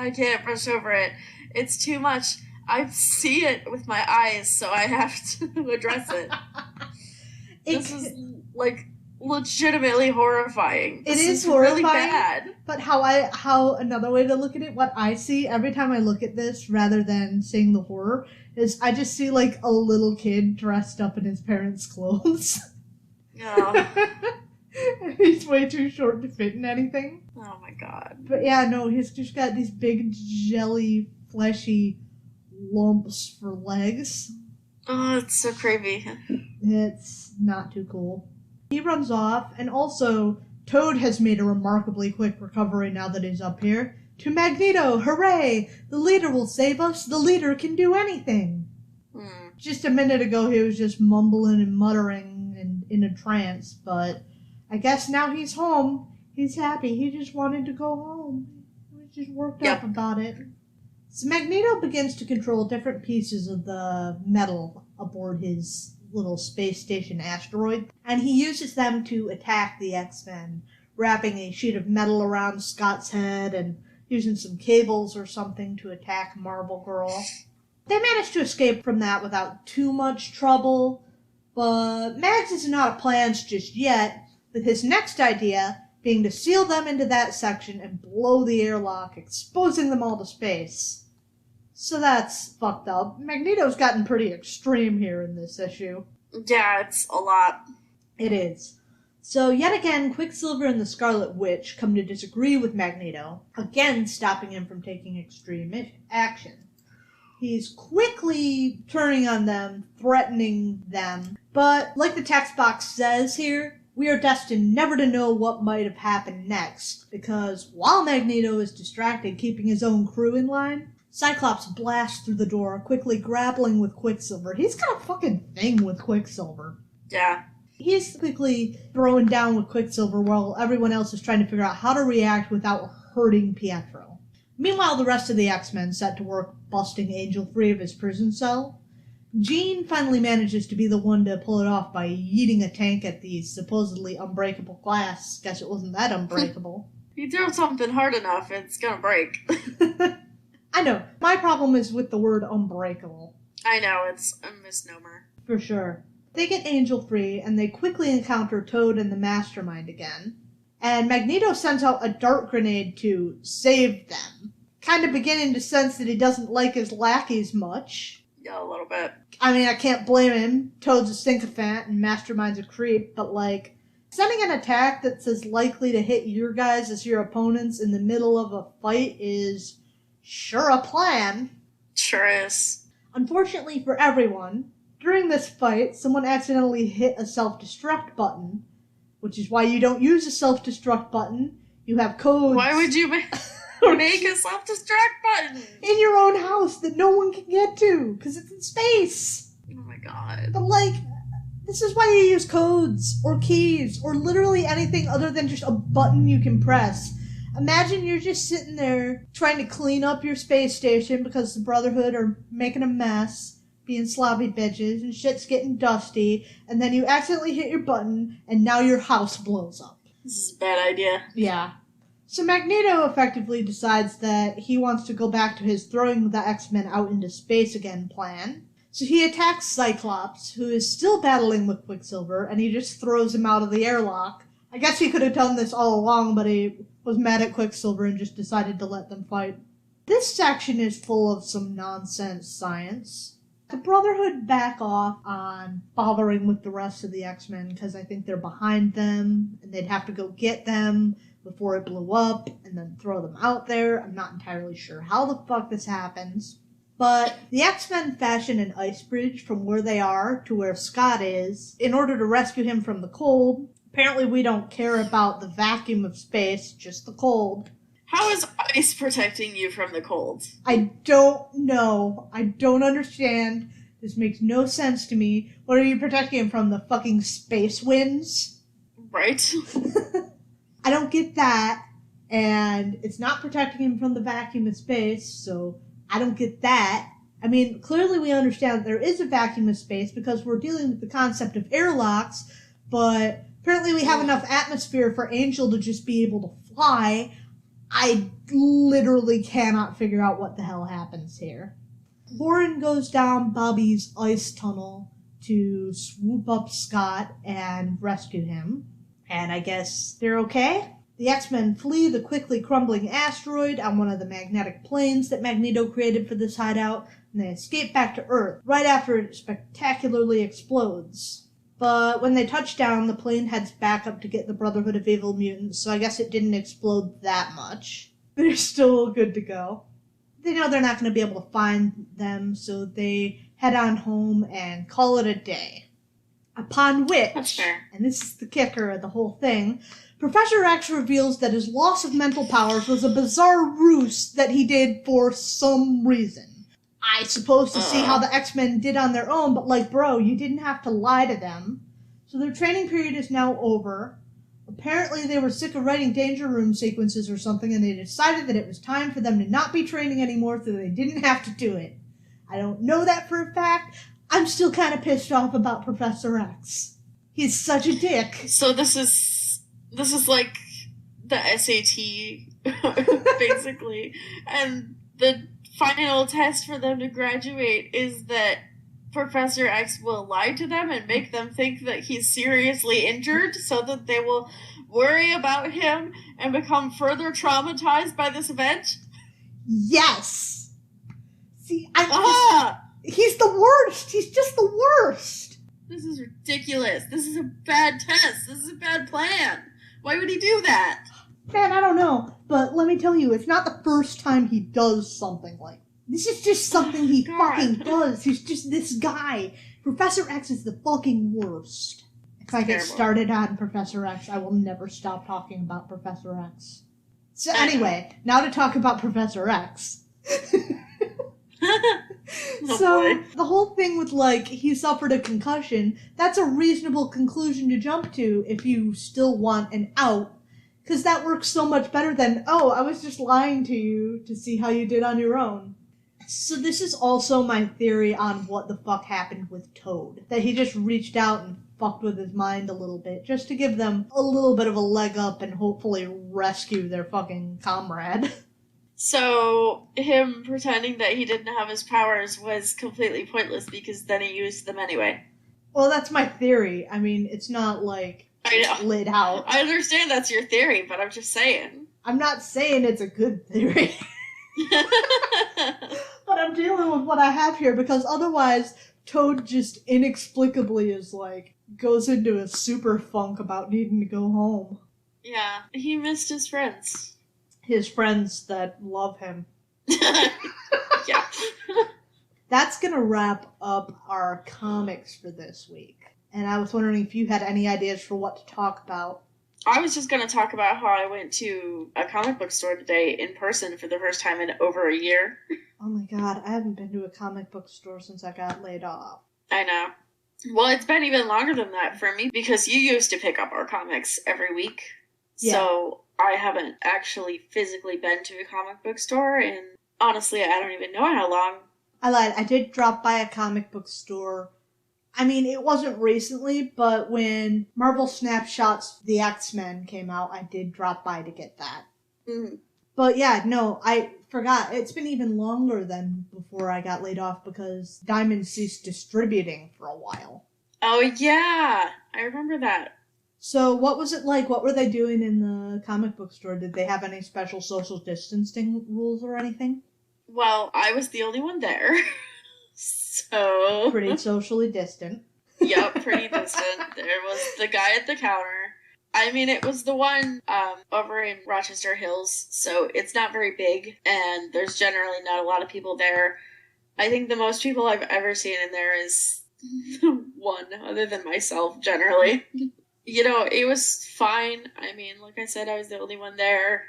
S1: can't brush over it. It's too much. I see it with my eyes, so I have to address it. This is, like, legitimately horrifying.
S2: It
S1: is
S2: horrifying,
S1: really bad.
S2: But how another way to look at it, what I see every time I look at this, rather than seeing the horror, is I just see, like, a little kid dressed up in his parents' clothes.
S1: Oh.
S2: He's way too short to fit in anything.
S1: Oh my god.
S2: But yeah, no, he's just got these big, jelly, fleshy lumps for legs.
S1: Oh, it's so creepy.
S2: It's not too cool. He runs off, and also, Toad has made a remarkably quick recovery now that he's up here. To Magneto, hooray! The leader will save us, the leader can do anything! Just a minute ago he was just mumbling and muttering and in a trance, but I guess now he's home. He's happy. He just wanted to go home. He was just worked up about it. So Magneto begins to control different pieces of the metal aboard his little space station asteroid, and he uses them to attack the X-Men, wrapping a sheet of metal around Scott's head and using some cables or something to attack Marvel Girl. They manage to escape from that without too much trouble, but Mags isn't out of plans just yet, with his next idea being to seal them into that section and blow the airlock, exposing them all to space. So that's fucked up. Magneto's gotten pretty extreme here in this issue.
S1: Yeah, it's a lot.
S2: It is. So yet again, Quicksilver and the Scarlet Witch come to disagree with Magneto, again stopping him from taking extreme action. He's quickly turning on them, threatening them, but like the text box says here, we are destined never to know what might have happened next, because while Magneto is distracted keeping his own crew in line, Cyclops blasts through the door, quickly grappling with Quicksilver. He's got a fucking thing with Quicksilver.
S1: Yeah.
S2: He's quickly throwing down with Quicksilver while everyone else is trying to figure out how to react without hurting Pietro. Meanwhile, the rest of the X-Men set to work busting Angel free of his prison cell. Jean finally manages to be the one to pull it off by yeeting a tank at the supposedly unbreakable glass. Guess it wasn't that unbreakable.
S1: You throw something hard enough, it's gonna break.
S2: I know. My problem is with the word unbreakable.
S1: I know, it's a misnomer.
S2: For sure. They get Angel free, and they quickly encounter Toad and the Mastermind again. And Magneto sends out a dart grenade to save them. Kind of beginning to sense that he doesn't like his lackeys much.
S1: Yeah, a little bit.
S2: I mean, I can't blame him. Toad's a sycophant and Mastermind's a creep, but like, sending an attack that's as likely to hit your guys as your opponents in the middle of a fight is sure a plan.
S1: Sure is.
S2: Unfortunately for everyone, during this fight, someone accidentally hit a self-destruct button, which is why you don't use a self-destruct button. You have codes.
S1: Why would you make a self-destruct button?
S2: In your own house that no one can get to, because it's in space.
S1: Oh my god.
S2: But like, this is why you use codes, or keys, or literally anything other than just a button you can press. Imagine you're just sitting there trying to clean up your space station because the Brotherhood are making a mess, being sloppy bitches, and shit's getting dusty, and then you accidentally hit your button, and now your house blows up.
S1: This is a bad idea.
S2: Yeah. So Magneto effectively decides that he wants to go back to his throwing the X-Men out into space again plan. So he attacks Cyclops, who is still battling with Quicksilver, and he just throws him out of the airlock. I guess he could have done this all along, but he was mad at Quicksilver and just decided to let them fight. This section is full of some nonsense science. The Brotherhood back off on bothering with the rest of the X-Men because I think they're behind them, and they'd have to go get them before it blew up, and then throw them out there. I'm not entirely sure how the fuck this happens. But the X-Men fashion an ice bridge from where they are to where Scott is in order to rescue him from the cold. Apparently we don't care about the vacuum of space, just the cold.
S1: How is ice protecting you from the cold?
S2: I don't know. I don't understand. This makes no sense to me. What are you protecting him from? The fucking space winds?
S1: Right.
S2: I don't get that. And it's not protecting him from the vacuum of space, so I don't get that. I mean, clearly we understand that there is a vacuum of space because we're dealing with the concept of airlocks, but apparently we have enough atmosphere for Angel to just be able to fly. I literally cannot figure out what the hell happens here. Lauren goes down Bobby's ice tunnel to swoop up Scott and rescue him. And I guess they're okay? The X-Men flee the quickly crumbling asteroid on one of the magnetic planes that Magneto created for this hideout, and they escape back to Earth right after it spectacularly explodes. But when they touch down, the plane heads back up to get the Brotherhood of Evil Mutants, so I guess it didn't explode that much. They're still good to go. They know they're not going to be able to find them, so they head on home and call it a day. Upon which, and this is the kicker of the whole thing, Professor X reveals that his loss of mental powers was a bizarre ruse that he did for some reason. I suppose to see how the X-Men did on their own, but like, bro, you didn't have to lie to them. So their training period is now over. Apparently they were sick of writing Danger Room sequences or something, and they decided that it was time for them to not be training anymore so they didn't have to do it. I don't know that for a fact. I'm still kind of pissed off about Professor X. He's such a dick.
S1: So this is like the SAT, basically. And the final test for them to graduate is that Professor X will lie to them and make them think that he's seriously injured so that they will worry about him and become further traumatized by this event?
S2: Yes! See, he's the worst! He's just the worst!
S1: This is ridiculous. This is a bad test. This is a bad plan. Why would he do that?
S2: Man, I don't know, but let me tell you, it's not the first time he does something like this. Is just something he fucking does. He's just this guy. Professor X is the fucking worst. If I get started on Professor X, I will never stop talking about Professor X. So anyway, now to talk about Professor X. So, the whole thing with, like, he suffered a concussion, that's a reasonable conclusion to jump to if you still want an out. Because that works so much better than, oh, I was just lying to you to see how you did on your own. So this is also my theory on what the fuck happened with Toad. That he just reached out and fucked with his mind a little bit, just to give them a little bit of a leg up and hopefully rescue their fucking comrade.
S1: So, him pretending that he didn't have his powers was completely pointless because then he used them anyway.
S2: Well, that's my theory. I mean, it's not, like, laid out.
S1: I understand that's your theory, but I'm just saying.
S2: I'm not saying it's a good theory. But I'm dealing with what I have here, because otherwise, Toad just inexplicably is, like, goes into a super funk about needing to go home.
S1: Yeah, he missed his friends.
S2: His friends that love him.
S1: Yeah.
S2: That's gonna wrap up our comics for this week. And I was wondering if you had any ideas for what to talk about.
S1: I was just gonna talk about how I went to a comic book store today in person for the first time in over a year.
S2: Oh my god, I haven't been to a comic book store since I got laid off.
S1: I know. Well, it's been even longer than that for me because you used to pick up our comics every week. Yeah. So I haven't actually physically been to a comic book store, and honestly, I don't even know how long.
S2: I lied. I did drop by a comic book store. I mean, it wasn't recently, but when Marvel Snapshots The X-Men came out, I did drop by to get that.
S1: Mm-hmm.
S2: But yeah, no, I forgot. It's been even longer than before I got laid off because Diamond ceased distributing for a while.
S1: Oh, yeah. I remember that.
S2: So what was it like? What were they doing in the comic book store? Did they have any special social distancing rules or anything?
S1: Well, I was the only one there. So...
S2: Pretty socially distant.
S1: Yep, pretty distant. There was the guy at the counter. I mean, it was the one over in Rochester Hills, so it's not very big, and there's generally not a lot of people there. I think the most people I've ever seen in there is one, other than myself, generally. It was fine. I mean, like I said, I was the only one there.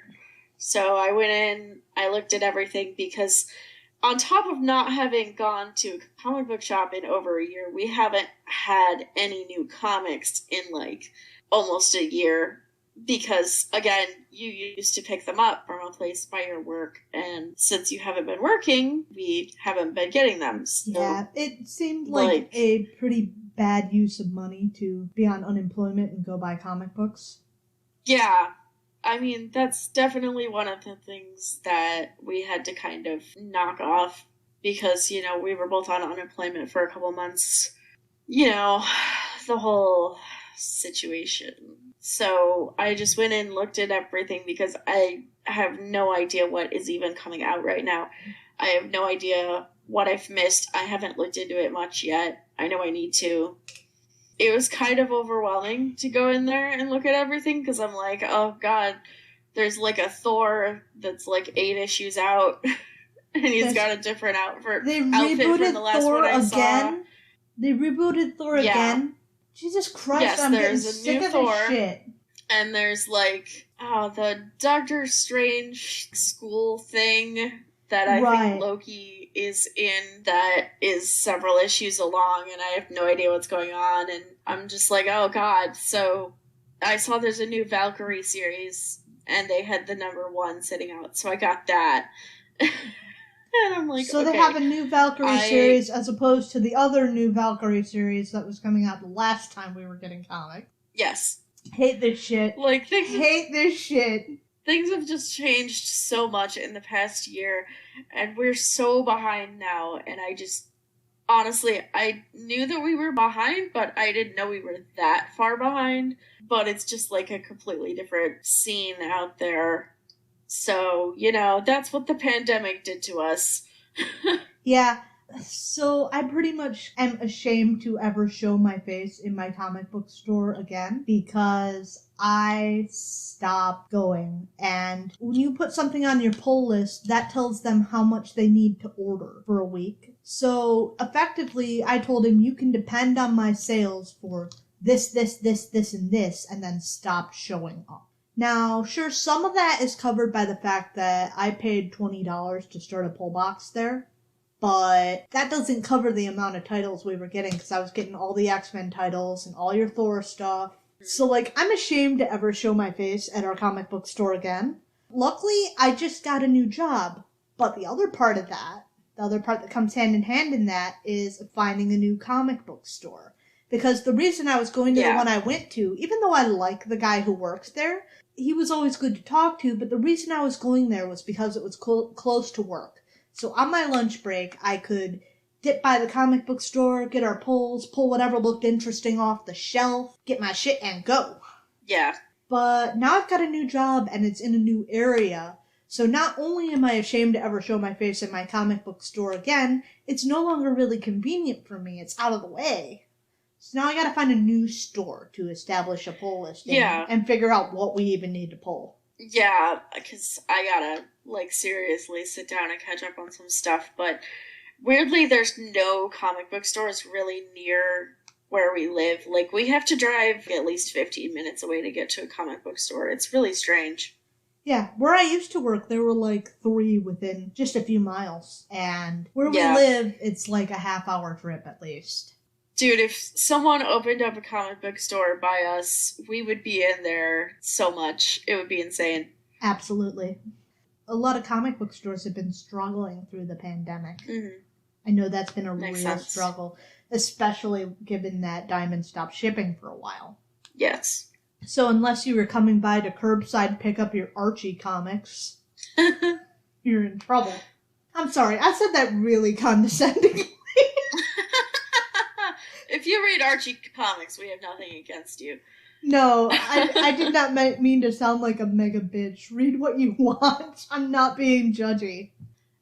S1: So I went in, I looked at everything because on top of not having gone to a comic book shop in over a year, we haven't had any new comics in like almost a year because, again, you used to pick them up from a place by your work, and since you haven't been working, we haven't been getting them. So,
S2: yeah, it seemed like a pretty bad use of money to be on unemployment and go buy comic books.
S1: Yeah. I mean, that's definitely one of the things that we had to kind of knock off because, we were both on unemployment for a couple months. The whole situation. So I just went in and looked at everything because I have no idea what is even coming out right now. I have no idea what I've missed. I haven't looked into it much yet. I know I need to. It was kind of overwhelming to go in there and look at everything because I'm like, oh god, there's like a Thor that's like 8 issues out and he's got a different outfit from the last
S2: Thor
S1: one I
S2: again?
S1: saw.
S2: They rebooted Thor again? Jesus Christ, yes, I'm getting sick of this shit.
S1: And there's like, the Doctor Strange school thing that I think Loki is in that is several issues along, and I have no idea what's going on, and I'm just like, oh god. So I saw there's a new Valkyrie series, and they had the #1 sitting out, so I got that. And I'm like,
S2: so
S1: okay,
S2: they have a new Valkyrie series as opposed to the other new Valkyrie series that was coming out the last time we were getting comics.
S1: Yes.
S2: Hate this shit. Hate this shit.
S1: Things have just changed so much in the past year, and we're so behind now, and honestly, I knew that we were behind, but I didn't know we were that far behind, but it's just like a completely different scene out there. So, that's what the pandemic did to us.
S2: Yeah, so I pretty much am ashamed to ever show my face in my comic book store again because I stopped going. And when you put something on your pull list, that tells them how much they need to order for a week. So effectively, I told him, you can depend on my sales for this, and this, and then stop showing up. Now, sure, some of that is covered by the fact that I paid $20 to start a pull box there, but that doesn't cover the amount of titles we were getting because I was getting all the X-Men titles and all your Thor stuff. So, I'm ashamed to ever show my face at our comic book store again. Luckily, I just got a new job, but the other part that comes hand in hand in that is finding a new comic book store. Because the reason I was going to the one I went to, even though I like the guy who works there, he was always good to talk to, but the reason I was going there was because it was close to work. So on my lunch break, I could dip by the comic book store, get our pulls, pull whatever looked interesting off the shelf, get my shit, and go.
S1: Yeah.
S2: But now I've got a new job, and it's in a new area. So not only am I ashamed to ever show my face in my comic book store again, it's no longer really convenient for me. It's out of the way. So now I gotta find a new store to establish a pull listing and figure out what we even need to pull.
S1: Yeah, because I gotta, seriously sit down and catch up on some stuff, but weirdly there's no comic book stores really near where we live. We have to drive at least 15 minutes away to get to a comic book store. It's really strange.
S2: Yeah, where I used to work, there were 3 within just a few miles, and where we live, it's a half-hour trip at least.
S1: Dude, if someone opened up a comic book store by us, we would be in there so much. It would be insane.
S2: Absolutely. A lot of comic book stores have been struggling through the pandemic.
S1: Mm-hmm.
S2: I know that's been a real struggle, especially given that Diamond stopped shipping for a while.
S1: Yes.
S2: So unless you were coming by to curbside pick up your Archie comics, you're in trouble. I'm sorry, I said that really condescendingly.
S1: If you read Archie comics, we have nothing against you.
S2: No, I did not mean to sound like a mega bitch. Read what you want. I'm not being judgy.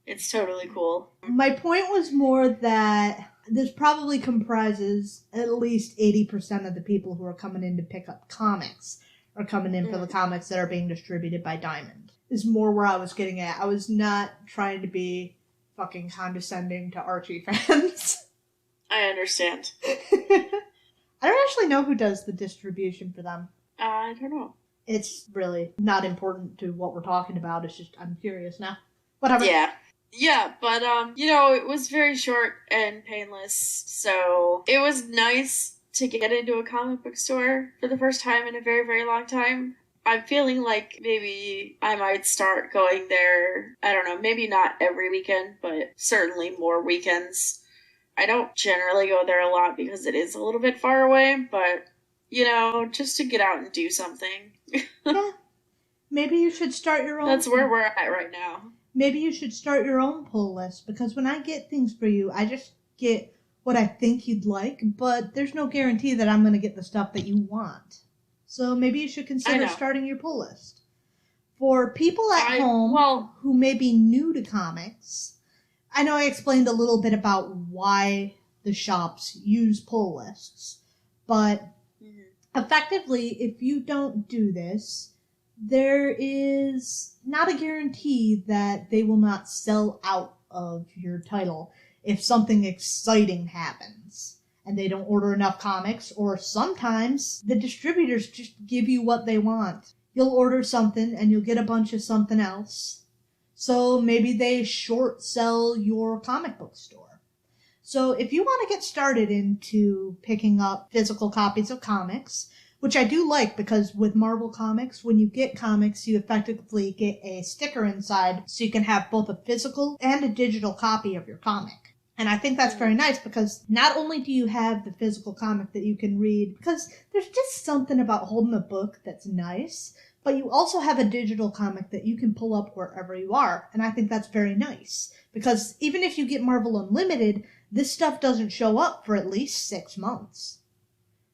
S1: It's totally cool.
S2: My point was more that this probably comprises at least 80% of the people who are coming in to pick up comics are coming in for the comics that are being distributed by Diamond. Is more where I was getting at. I was not trying to be fucking condescending to Archie fans.
S1: I understand.
S2: I don't actually know who does the distribution for them.
S1: I don't know.
S2: It's really not important to what we're talking about. It's just, I'm curious now. Whatever.
S1: Yeah, but, it was very short and painless, so it was nice to get into a comic book store for the first time in a very, very long time. I'm feeling like maybe I might start going there, I don't know, maybe not every weekend, but certainly more weekends. I don't generally go there a lot because it is a little bit far away, but, just to get out and do something.
S2: Yeah. Maybe you should start your own.
S1: That's where we're at right now.
S2: Maybe you should start your own pull list, because when I get things for you, I just get what I think you'd like, but there's no guarantee that I'm going to get the stuff that you want. So maybe you should consider starting your pull list. For people at home who may be new to comics, I know I explained a little bit about why the shops use pull lists, but effectively, if you don't do this, there is not a guarantee that they will not sell out of your title if something exciting happens and they don't order enough comics, or sometimes the distributors just give you what they want. You'll order something and you'll get a bunch of something else. So maybe they short sell your comic book store. So if you want to get started into picking up physical copies of comics, which I do like, because with Marvel Comics, when you get comics, you effectively get a sticker inside so you can have both a physical and a digital copy of your comic. And I think that's very nice, because not only do you have the physical comic that you can read, because there's just something about holding a book that's nice, but you also have a digital comic that you can pull up wherever you are. And I think that's very nice, because even if you get Marvel Unlimited, this stuff doesn't show up for at least 6 months.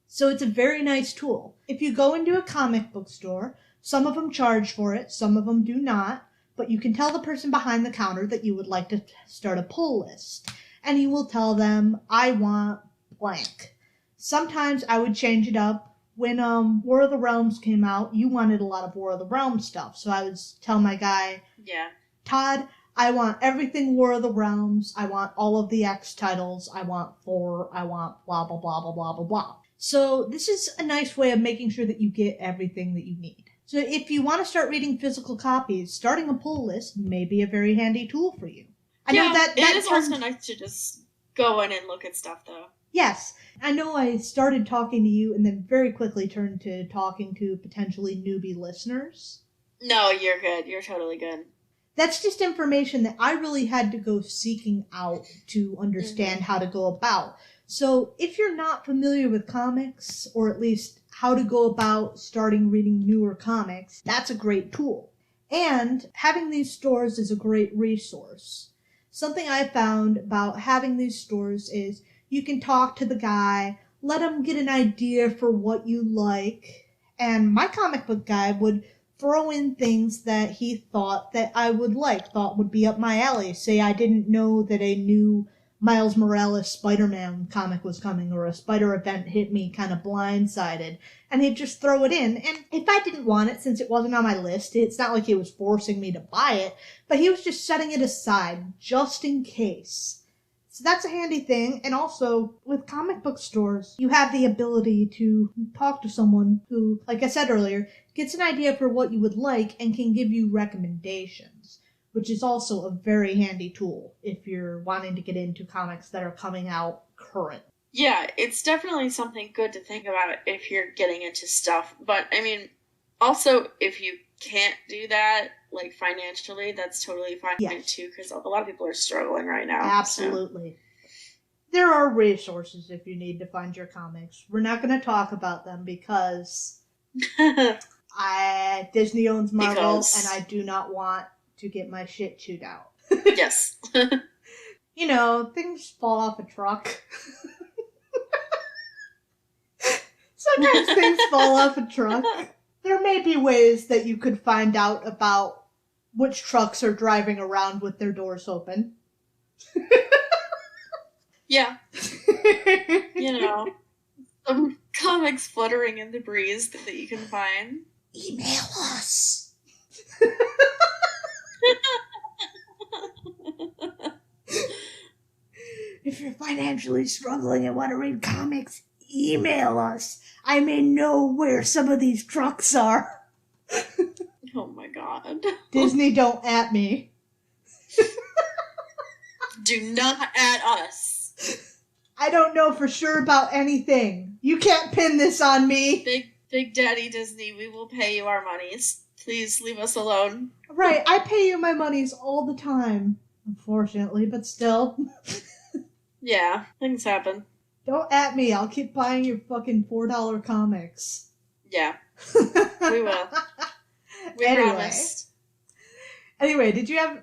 S2: So it's a very nice tool. If you go into a comic book store, some of them charge for it, some of them do not, but you can tell the person behind the counter that you would like to start a pull list. And you will tell them, I want blank. Sometimes I would change it up. When War of the Realms came out, you wanted a lot of War of the Realms stuff. So I would tell my guy, Todd, I want everything War of the Realms. I want all of the X titles. I want Thor. I want blah, blah, blah, blah, blah, blah, blah. So this is a nice way of making sure that you get everything that you need. So if you want to start reading physical copies, starting a pull list may be a very handy tool for you. I know that
S1: it is also nice to just go in and look at stuff, though.
S2: Yes. I know I started talking to you and then very quickly turned to talking to potentially newbie listeners.
S1: No, you're good. You're totally good.
S2: That's just information that I really had to go seeking out to understand how to go about. So if you're not familiar with comics, or at least how to go about starting reading newer comics, that's a great tool. And having these stores is a great resource. Something I found about having these stores is you can talk to the guy, let him get an idea for what you like, and my comic book guy would throw in things that he thought that I would like, thought would be up my alley. Say I didn't know that a new Miles Morales Spider-Man comic was coming, or a Spider event hit me kind of blindsided, and he'd just throw it in. And if I didn't want it, since it wasn't on my list, it's not like he was forcing me to buy it, but he was just setting it aside just in case. So that's a handy thing. And also, with comic book stores, you have the ability to talk to someone who, like I said earlier, gets an idea for what you would like and can give you recommendations, which is also a very handy tool if you're wanting to get into comics that are coming out current.
S1: Yeah, it's definitely something good to think about if you're getting into stuff. But, I mean, also, if you can't do that, like, financially, that's totally fine, too, because a lot of people are struggling right now.
S2: Absolutely. So. There are resources if you need to find your comics. We're not going to talk about them because Disney owns Marvel, and I do not want to get my shit chewed out.
S1: Yes.
S2: You know, things fall off a truck. Sometimes things fall off a truck. There may be ways that you could find out about which trucks are driving around with their doors open.
S1: Yeah. You know, some comics fluttering in the breeze that you can find.
S2: Email us. if you're financially struggling and want to read comics, email us. I may know where some of these trucks are.
S1: Oh my god.
S2: Disney, don't at me.
S1: Do not at us.
S2: I don't know for sure about anything. You can't pin this on me.
S1: Big Daddy Disney, we will pay you our monies. Please leave us alone.
S2: Right, I pay you my monies all the time. Unfortunately, but still.
S1: Yeah, things happen.
S2: Don't at me. I'll keep buying your fucking $4 comics.
S1: Yeah, we will. We promise.
S2: Anyway,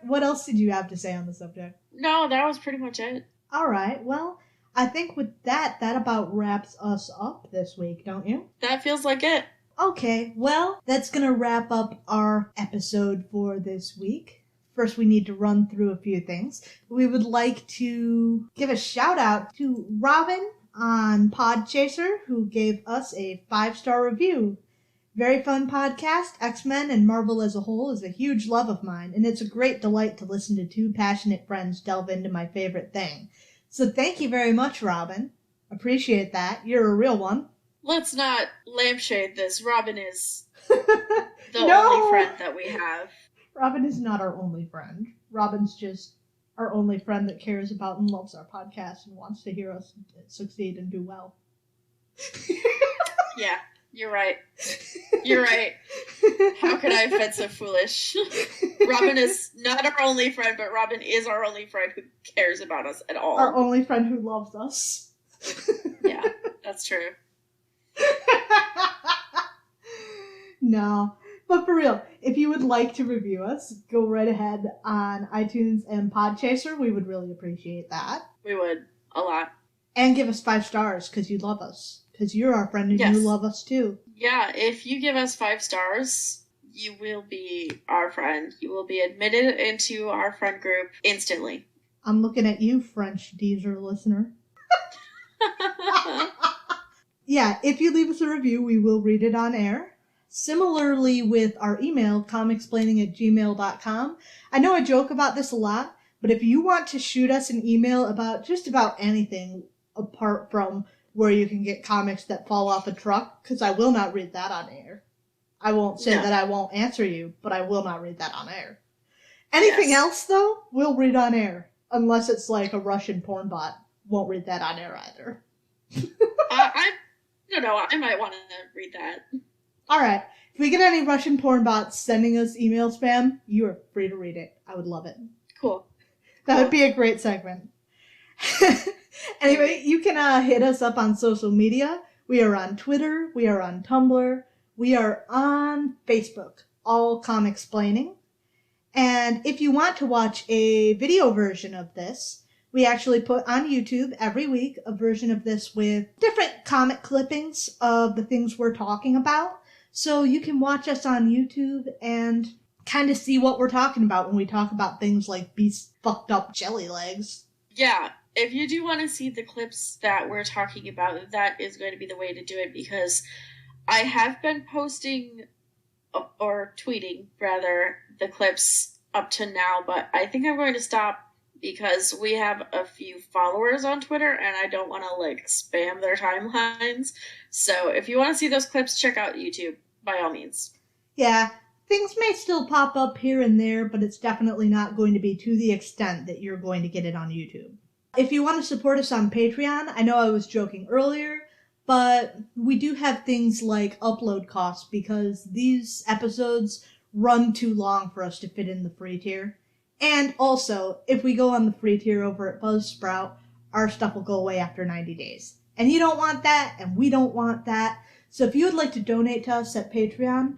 S2: what else did you have to say on the subject?
S1: No, that was pretty much it.
S2: All right, well, I think with that about wraps us up this week, don't you?
S1: That feels like it.
S2: Okay, well, that's going to wrap up our episode for this week. First, we need to run through a few things. We would like to give a shout out to Robin on Podchaser, who gave us a 5-star review. Very fun podcast. X-Men and Marvel as a whole is a huge love of mine, and it's a great delight to listen to two passionate friends delve into my favorite thing. So thank you very much, Robin. Appreciate that. You're a real one.
S1: Let's not lampshade this. Robin is the only friend that we have.
S2: Robin is not our only friend. Robin's just our only friend that cares about and loves our podcast and wants to hear us succeed and do well.
S1: Yeah, you're right. You're right. How could I have been so foolish? Robin is not our only friend, but Robin is our only friend who cares about us at all.
S2: Our only friend who loves us.
S1: Yeah, that's true.
S2: No. But for real, if you would like to review us, go right ahead on iTunes and Podchaser. We would really appreciate that.
S1: We would. A lot.
S2: And give us 5 stars, because you love us. Because you're our friend and you love us too.
S1: Yeah, if you give us 5 stars, you will be our friend. You will be admitted into our friend group instantly.
S2: I'm looking at you, French Deezer listener. Yeah, if you leave us a review, we will read it on air. Similarly with our email, comicsplaining@gmail.com. I know I joke about this a lot, but if you want to shoot us an email about just about anything apart from where you can get comics that fall off a truck, because I will not read that on air. I won't say that I won't answer you, but I will not read that on air. Anything else, though, we'll read on air. Unless it's like a Russian porn bot. Won't read that on air either.
S1: I don't know. I might want to read that.
S2: Alright, if we get any Russian porn bots sending us email spam, you are free to read it. I would love it.
S1: Cool.
S2: That would be a great segment. Anyway, you can hit us up on social media. We are on Twitter. We are on Tumblr. We are on Facebook. All Comicsplaining. And if you want to watch a video version of this, we actually put on YouTube every week a version of this with different comic clippings of the things we're talking about. So you can watch us on YouTube and kind of see what we're talking about when we talk about things like Beast's fucked up jelly legs.
S1: Yeah, if you do want to see the clips that we're talking about, that is going to be the way to do it, because I have been posting, or tweeting, rather, the clips up to now, but I think I'm going to stop because we have a few followers on Twitter, and I don't want to, spam their timelines. So if you want to see those clips, check out YouTube, by all means.
S2: Yeah, things may still pop up here and there, but it's definitely not going to be to the extent that you're going to get it on YouTube. If you want to support us on Patreon, I know I was joking earlier, but we do have things like upload costs because these episodes run too long for us to fit in the free tier. And also, if we go on the free tier over at Buzzsprout, our stuff will go away after 90 days. And you don't want that, and we don't want that. So if you would like to donate to us at Patreon,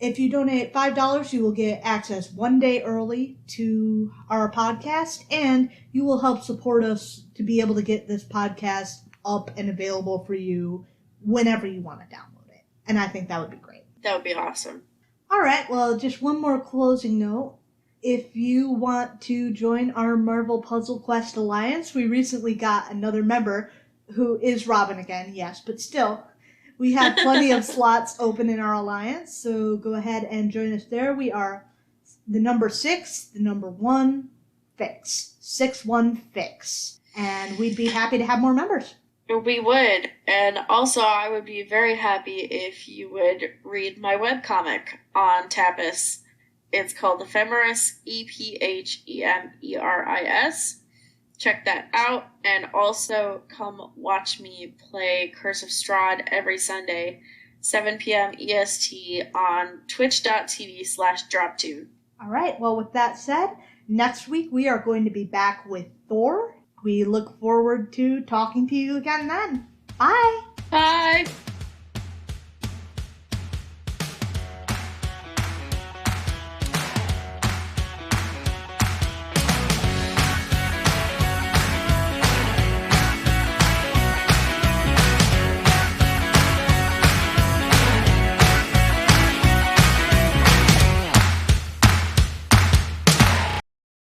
S2: if you donate $5, you will get access 1 day early to our podcast, and you will help support us to be able to get this podcast up and available for you whenever you want to download it. And I think that would be great.
S1: That would be awesome.
S2: All right, well, just one more closing note. If you want to join our Marvel Puzzle Quest Alliance, we recently got another member who is Robin again, yes, but still. We have plenty of slots open in our alliance, so go ahead and join us there. We are the number 6, the number 1, Fix. 6-1 Fix. And we'd be happy to have more members.
S1: We would. And also, I would be very happy if you would read my webcomic on Tapas. It's called Ephemeris, Ephemeris. Check that out. And also, come watch me play Curse of Strahd every Sunday, 7 p.m. EST on twitch.tv/droptune.
S2: All right. Well, with that said, next week we are going to be back with Thor. We look forward to talking to you again then. Bye.
S1: Bye.